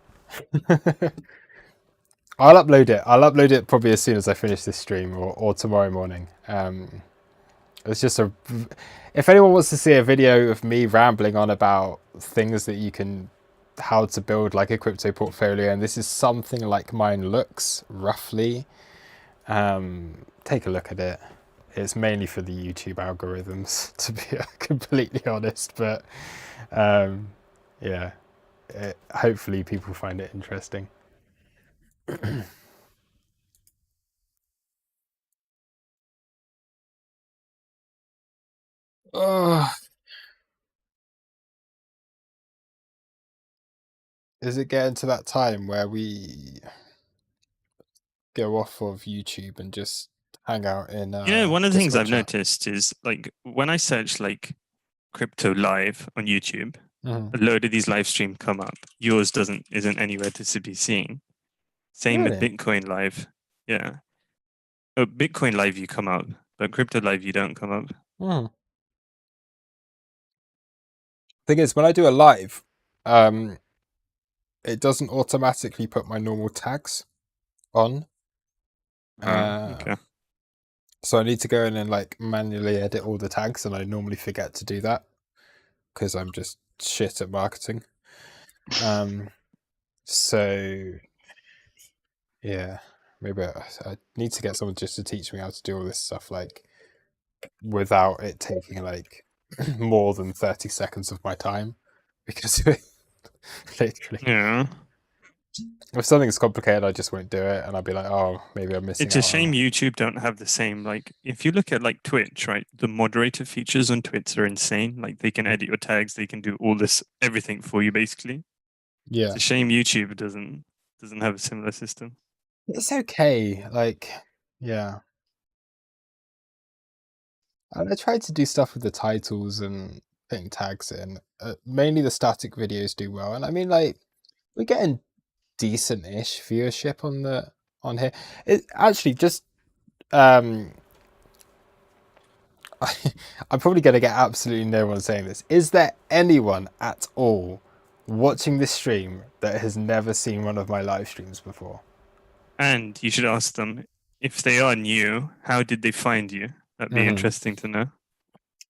I'll upload it. I'll upload it probably as soon as I finish this stream or tomorrow morning. It's just if anyone wants to see a video of me rambling on about things that you can, how to build like a crypto portfolio, and this is something like mine looks roughly, take a look at it. It's mainly for the YouTube algorithms, to be completely honest, but yeah, hopefully people find it interesting. Is it getting to that time where we go off of YouTube and just hang out in One of the things Discord I've chat? noticed is like when I search like crypto live on YouTube, Mhm. a load of these live streams come up. Yours isn't anywhere to be seen. Same with Really? Bitcoin live. Yeah. Oh, Bitcoin live you come up, but crypto live you don't come up. Thing is, when I do a live, it doesn't automatically put my normal tags on. Okay. So I need to go in and like manually edit all the tags, and I normally forget to do that because I'm just shit at marketing. So yeah, maybe I need to get someone just to teach me how to do all this stuff, like without it taking like more than 30 seconds of my time, because literally, Yeah. if something's complicated, I just won't do it, and I'll be like, oh, maybe I'm missing It's a out shame on. YouTube don't have the same, like, if you look at like Twitch, right? The moderator features on Twitch are insane. Like they can edit your tags, they can do all this, everything for you basically. Yeah, It's a shame YouTube doesn't have a similar system. it's okay. Like, yeah, I tried to do stuff with the titles and putting tags in. Mainly the static videos do well, and I mean, like, we're getting decent-ish viewership on here. It actually just um I'm probably going to get absolutely no one saying this. Is there anyone at all watching this stream that has never seen one of my live streams before? And you should ask them if they are new, how did they find you? That'd be interesting to know.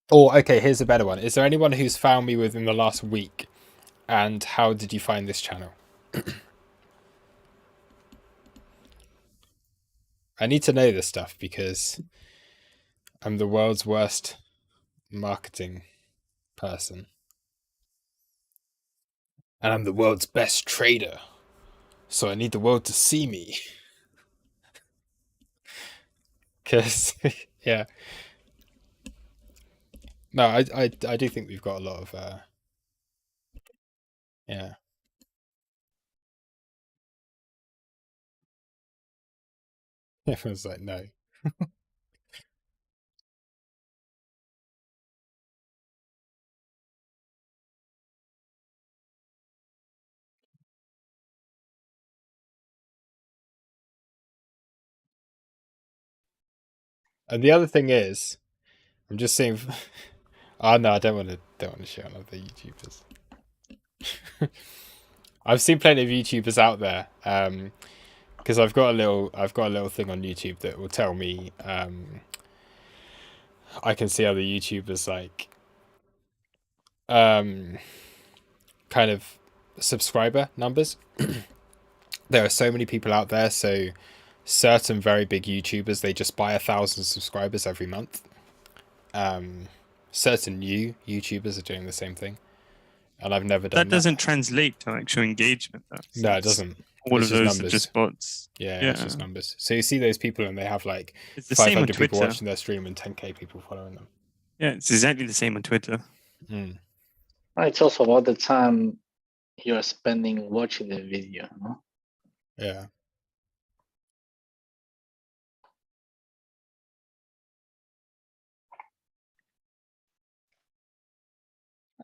Or okay, here's a better one. Is there anyone who's found me within the last week, and how did you find this channel? I need to know this stuff because I'm the world's worst marketing person. And I'm the world's best trader. So I need the world to see me. Because, yeah. No, I do think we've got a lot of, yeah. Everyone's like, no. And the other thing is, I'm just saying, oh no, I don't want to share on other YouTubers. I've seen plenty of YouTubers out there, because I've got a little thing on YouTube that will tell me, I can see other YouTubers like, kind of subscriber numbers. There are so many people out there, so certain very big YouTubers, they just buy 1,000 subscribers every month. Certain new YouTubers are doing the same thing, and I've never done That doesn't translate to actual engagement though. No, it doesn't. All It's of just those numbers. are just bots. Yeah, it's just numbers. So you see those people, and they have like It's the same on 500 people Twitter. watching their stream and 10k people following them. Yeah, it's exactly the same on Twitter. It's also about the time you're spending watching the video, no? Yeah.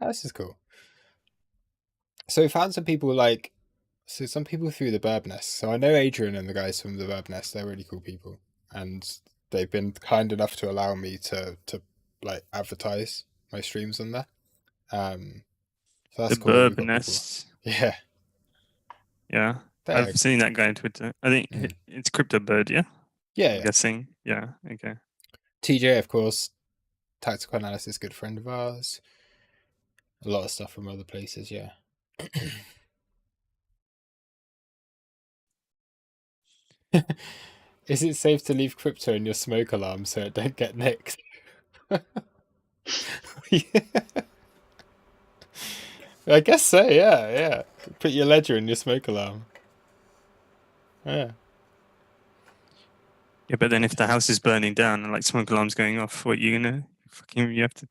Oh, this is cool. So we found some people some people through the Bird Nest. So I know Adrian and the guys from the Bird Nest. They're really cool people, and they've been kind enough to allow me to like advertise my streams on there. So that's The cool that we've Burb got people. Nests. Yeah. Yeah. I've seen that guy on Twitter. I think it's Crypto Bird, yeah? Yeah, I'm guessing. Yeah, okay. TJ, of course, tactical analysis, good friend of ours. A lot of stuff from other places, yeah. Is it safe to leave crypto in your smoke alarm so it don't get nicked? Yeah. I guess so, yeah. Put your ledger in your smoke alarm. Yeah. Yeah, but then if the house is burning down and like smoke alarm's going off, what you have to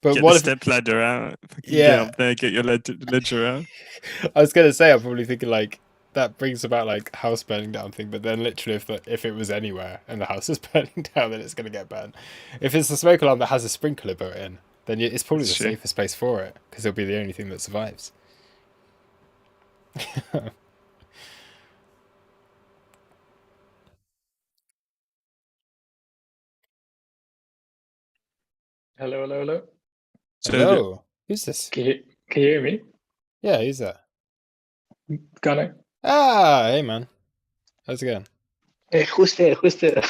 But Get what the if? step ladder out. Fucking get Yeah, up there. Get your ledger out. I was gonna say I'm probably thinking like that brings about like house burning down thing, but then literally if it was anywhere and the house is burning down, then it's gonna get burned. If it's a smoke alarm that has a sprinkler built in, then it's probably That's the true. safest place for it because it'll be the only thing that survives. Hello, hello, hello. So Hello, who's this? Can you hear me? Yeah, who's that? Gunnar? Ah, hey man, how's it going? Hey, who's there? Who's there?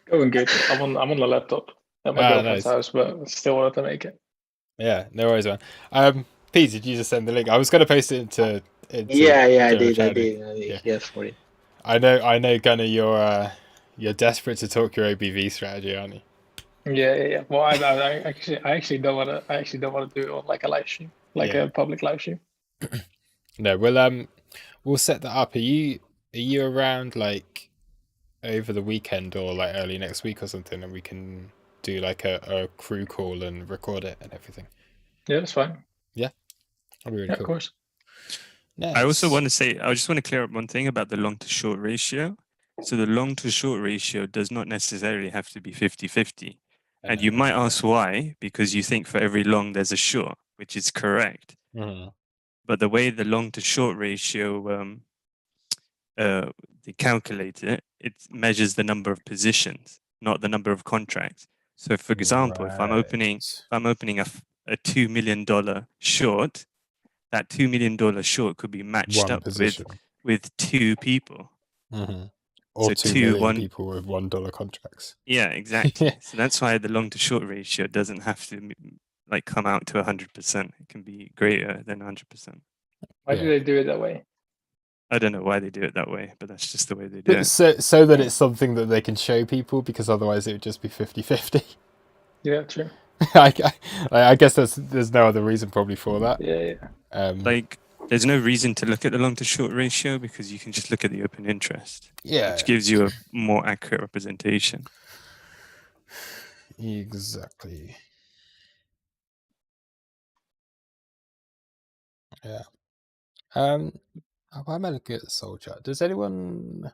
Going good. I'm on the laptop at my girlfriend's nice. house, but still wanted to make it. Yeah, no worries, man. Pete, did you just send the link? I was gonna post it into Yeah, I general did. I chat. did. Yeah. Here for it. I know, Gunnar, you're desperate to talk your OBV strategy, aren't you? Yeah. Well, I actually don't want to. I actually don't want to do it on like a live stream, like Yeah. a public live stream. No, we'll set that up. Are you around like over the weekend or like early next week or something, and we can do like a crew call and record it and everything? Yeah, that's fine. That'd be really Yeah, cool. of course. Nice. I also want to say, I just want to clear up one thing about the long to short ratio. So the long to short ratio does not necessarily have to be 50-50. And you might ask why, because you think for every long there's a short, which is correct. Mhm. But the way the long to short ratio they calculate it, it measures the number of positions, not the number of contracts. So for example, if I'm opening a $2 million short, that $2 million short could be matched one up position, with two people. or So 2 two, million one, people with $1 contracts. yeah, exactly. So that's why the long to short ratio doesn't have to like come out to 100%. It can be greater than 100%. Why Yeah. do they do it that way? I don't know why they do it that way, but that's just the way they do it. So that it's something that they can show people, because otherwise it would just be 50-50. Yeah, true. I guess there's no other reason probably for that. Yeah. Like, there's no reason to look at the long to short ratio because you can just look at the open interest, which gives you a more accurate representation. Exactly. Yeah. I'm gonna get the soul chat. Does anyone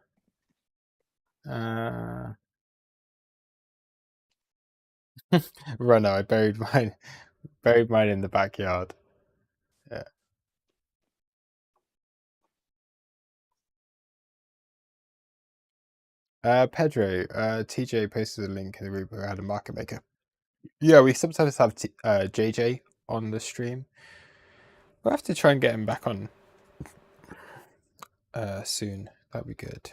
Runner, I buried mine in the backyard. Yeah. Pedro, TJ posted a link in the group around a market maker. Yeah, we sometimes have JJ on the stream. We'll have to try and get him back on soon. That'd be good.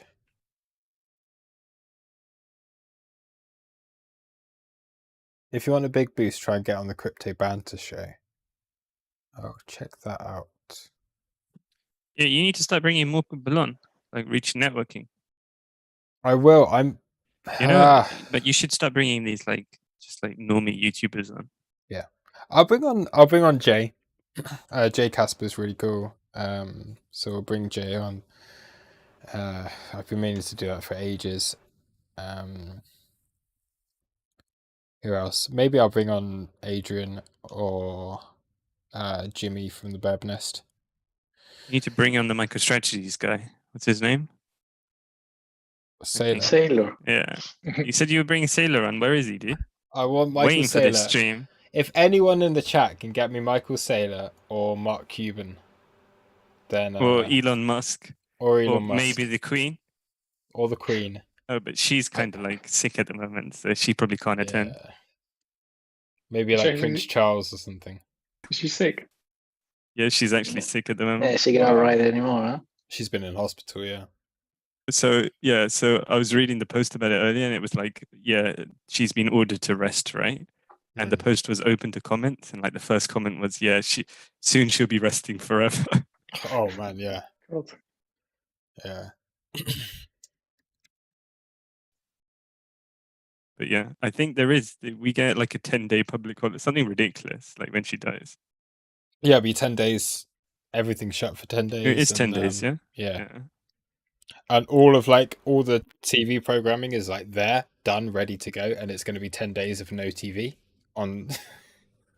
If you want a big boost, try and get on the Crypto Banter show. Oh, check that out. Yeah, you need to start bringing more people on, like reach networking. I will. But you should start bringing these like just like normie YouTubers on. Yeah, I'll bring on Jay. Jay Casper's really cool. So we'll bring Jay on. I've been meaning to do that for ages. Who else? Maybe I'll bring on Adrian or Jimmy from the Bird Nest. You need to bring on the MicroStrategies guy. What's his name? Sailor. Yeah. You said you were bringing Sailor on. Where is he, dude? I want Michael Waiting Saylor. for this stream. If anyone in the chat can get me Michael Saylor or Mark Cuban, then Or Elon Musk. Or Elon or Musk. Maybe the Queen. Or the Queen. Oh, but she's kind of like sick at the moment, so she probably can't attend. Maybe like Prince Charles or something. She's sick. Yeah, she's actually sick at the moment. Yeah, she can't ride anymore, huh? She's been in hospital, yeah. So I was reading the post about it earlier, and it was like, yeah, she's been ordered to rest, right? And the post was open to comments, and like the first comment was, yeah, soon she'll be resting forever. Oh man, yeah. God. Yeah. But yeah, I think we get like a 10-day public holiday, something ridiculous, like when she dies. Yeah, it'll be 10 days. Everything's shut for 10 days. It is 10 days, yeah? Yeah. And all the TV programming is like there, done, ready to go, and it's going to be 10 days of no TV. on.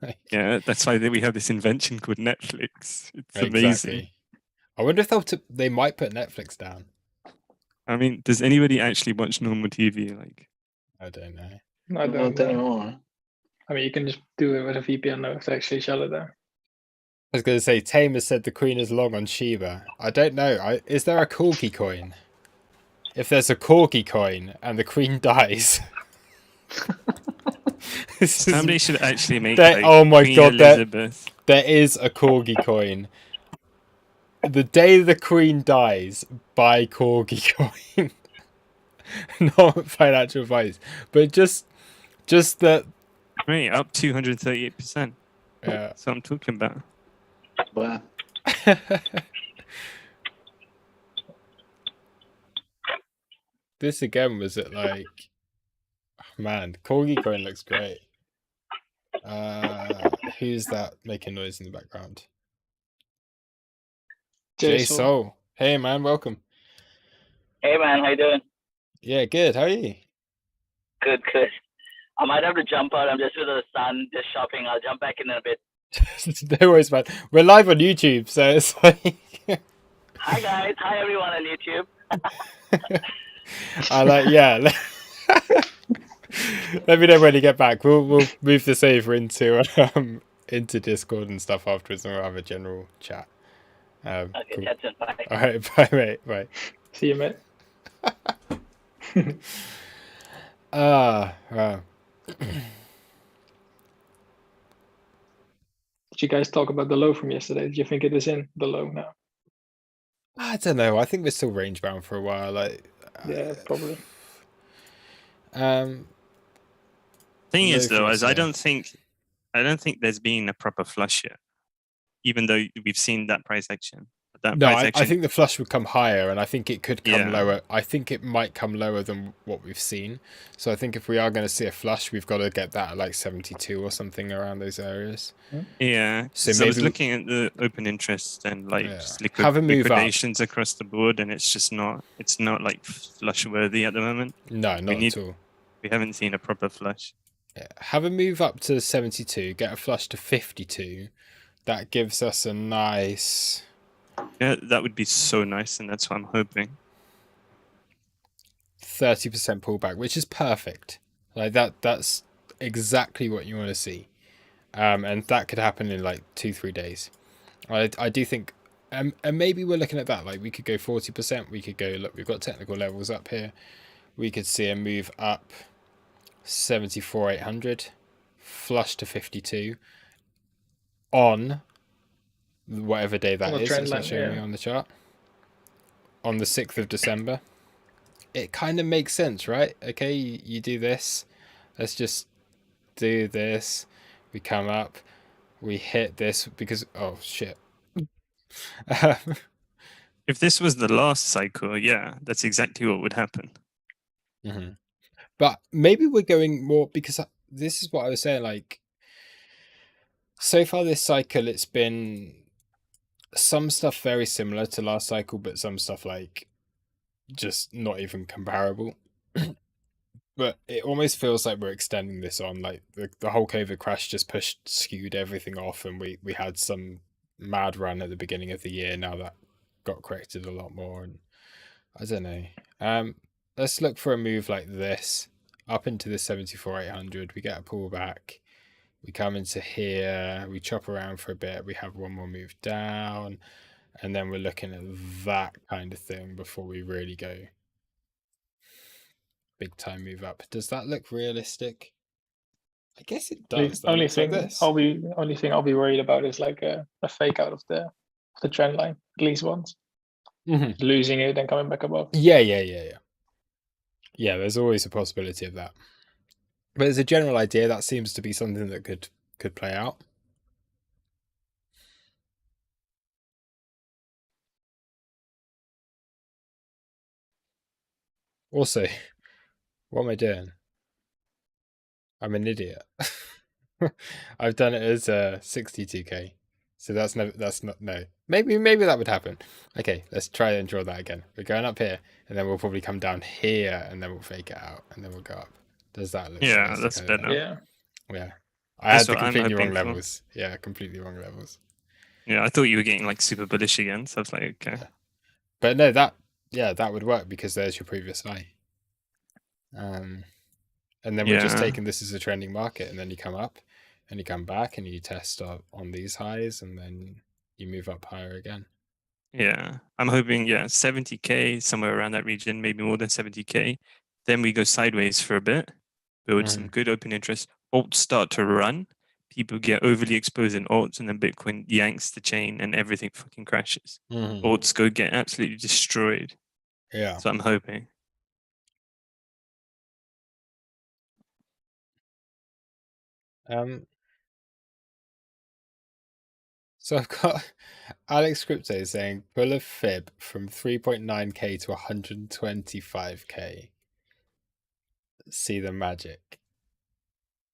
Like, Yeah, that's why we have this invention called Netflix. It's amazing. exactly. I wonder if they might put Netflix down. I mean, does anybody actually watch normal TV? Like, I don't know. I don't Not know. anymore. I mean, you can just do it with a VPN though to actually shut it down. I was going to say, Tame has said the Queen is long on Shiba. I don't know. Is there a Corgi coin? If there's a Corgi coin and the Queen dies, somebody should actually make. Oh my Queen god! Elizabeth. There is a Corgi coin. The day the Queen dies, buy Corgi coin. Not financial advice, but just that. Right, up 238%. Yeah. That's what I'm talking about. But This again was it like, man, Corgi coin looks great. Who's that making noise in the background? J Soul. Hey man, welcome. Hey man, how you doing? Yeah, good. How are you? Good, good. I might have to jump out. I'm just with the sun, just shopping. I'll jump back in a bit. No worries, man. We're live on YouTube, so it's like. Hi guys, hi everyone on YouTube. Yeah. Let me know when you get back. We'll move this over into Discord and stuff afterwards, and we'll have a general chat. Okay, Cool. that's it. Bye. All right, bye, mate. Bye. See you, mate. Wow. Did you guys talk about the low from yesterday? Do you think it is in the low now? I don't know. I think we're still range bound for a while. Yeah, probably. Thing is, Low though, fees, is I yeah. don't think there's been a proper flush yet, even though we've seen that price action. That No, price I action, think the flush would come higher, and I think it could come Yeah. lower. I think it might come lower than what we've seen. So I think if we are going to see a flush, we've got to get that at like 72 or something around those areas. yeah. So So I was maybe- looking at the open interest and like Yeah. just Have a move up. liquidations across the board, and it's just not. It's not like flush worthy at the moment. No, not need- at all. We haven't seen a proper flush. Yeah. Have a move up to 72, get a flush to 52. That gives us a nice... Yeah, that would be so nice, and that's what I'm hoping. 30% pullback, which is perfect. Like that's exactly what you want to see. And that could happen in like 2-3 days. I do think and maybe we're looking at that, like we could go 40%, we could go, look, we've got technical levels up here. We could see a move up 74,800, flush to 52 on whatever day that On the is. trend It's not line, showing me yeah. on the chart. On the 6th of December. It kind of makes sense, right? Okay, you do this. Let's just do this. We come up. We hit this because... Oh, shit. If this was the last cycle, yeah, that's exactly what would happen. Mm-hmm. But maybe we're going more... Because this is what I was saying, like... So far this cycle, it's been... Some stuff very similar to last cycle, but some stuff like... Just not even comparable. But it almost feels like we're extending this on. Like the whole COVID crash just skewed everything off, and we had some mad run at the beginning of the year. Now that got corrected a lot more, and I don't know. Let's look for a move like this up into the 74,800. We get a pullback. We come into here. We chop around for a bit. We have one more move down, and then we're looking at that kind of thing before we really go big time move up. Does that look realistic? I guess it does. The only thing I'll be worried about is like a fake out of the trend line at least once. Mm-hmm. Losing it and coming back above. Yeah. There's always a possibility of that. But as a general idea, that seems to be something that could play out. Also, what am I doing? I'm an idiot. I've done it as 62k. So that's not no. Maybe that would happen. Okay, let's try and draw that again. We're going up here, and then we'll probably come down here, and then we'll fake it out, and then we'll go up. Does that look? Yeah, nice? that's Okay, better. Yeah. Yeah. I had That's the what I'm completely wrong hoping for. levels. Yeah, completely wrong levels. Yeah, I thought you were getting like super bullish again. So I was like, okay. Yeah. But no, that would work because there's your previous high. And then we're just Yeah. taking this as a trending market, and then you come up and you come back and you test on these highs, and then you move up higher again. Yeah, I'm hoping, yeah, 70K, somewhere around that region, maybe more than 70K. Then we go sideways for a bit, build some good open interest. Alts start to run. People get overly exposed in alts, and then Bitcoin yanks the chain and everything fucking crashes. Alts go get absolutely destroyed. Yeah. So I'm hoping. So I've got Alex Crypto saying pull a fib from 3.9k to 125k. See the magic.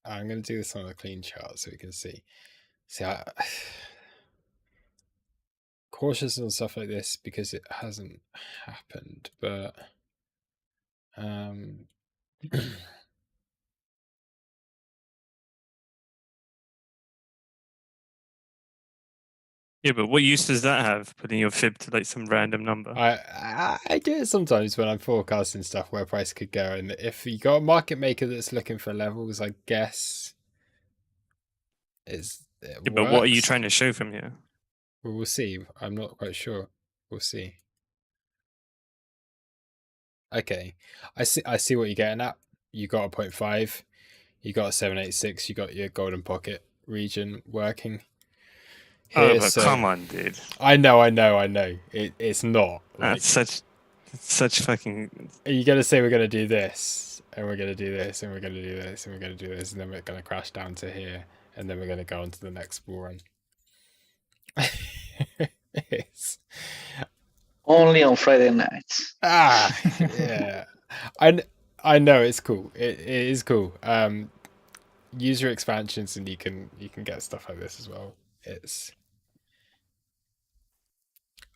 I'm going to do this on a clean chart so we can see. See, cautious on stuff like this because it hasn't happened, but Yeah, but what use does that have, putting your fib to like some random number? I do it sometimes when I'm forecasting stuff where price could go, and if you got a market maker that's looking for levels, I guess it But what are you works. trying to show from here? Well, we'll see. I'm not quite sure. We'll see. Okay, I see what you're getting at. You got a 0.5, you got a 786, you got your golden pocket region working here. Oh, but so come on, dude. I know. It's not. Like, That's such fucking. are you gonna say we're gonna do this, and we're gonna do this, and we're gonna do this, and we're gonna do this, and then we're gonna crash down to here, and then we're gonna go on to the next bull run? It's... Only on Friday nights. Yeah. I know it's cool. It is cool. Use your expansions, and you can get stuff like this as well. It's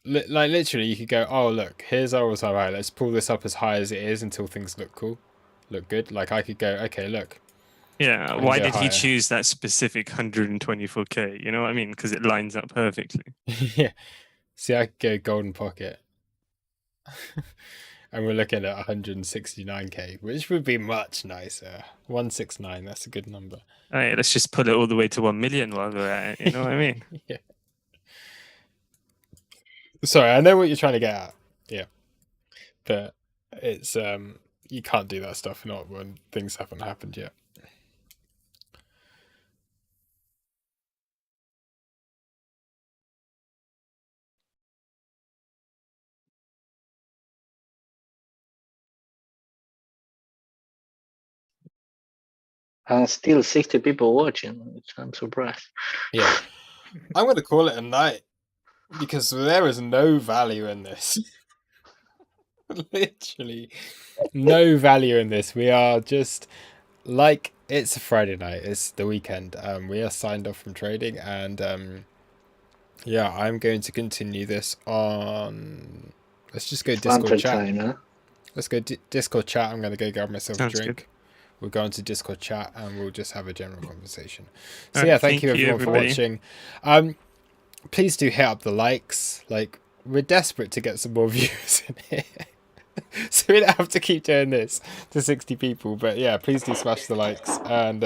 like literally you could go, oh look, here's our all-time high. Let's pull this up as high as it is until things look cool, look good. Like I could go, okay, look. Yeah, And why go did he higher. choose that specific 124K? You know what I mean? Because it lines up perfectly. Yeah. See, I could go golden pocket. And we're looking at 169k, which would be much nicer. 169, that's a good number. All right, let's just put it all the way to 1 million while we're at it. You know what I mean? Yeah. Sorry, I know what you're trying to get at. Yeah. But it's you can't do that stuff not when things haven't happened yet. And still 60 people watching, which I'm surprised. Yeah. I'm going to call it a night because there is no value in this. Literally no value in this. We are just like, it's a Friday night, it's the weekend. We are signed off from trading, and yeah, I'm going to continue this on. Let's just go Discord chat. Time, huh? Let's go Discord chat. I'm going to go grab myself Sounds a drink. good. We'll go into Discord chat and we'll just have a general conversation. So All yeah, right, thank you everyone for watching. Please do hit up the likes. Like, we're desperate to get some more viewers in here. So we don't have to keep doing this to 60 people. But yeah, please do smash the likes. And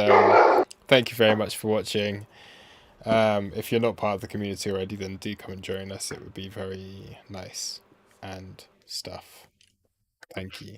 thank you very much for watching. If you're not part of the community already, then do come and join us. It would be very nice and stuff. Thank you.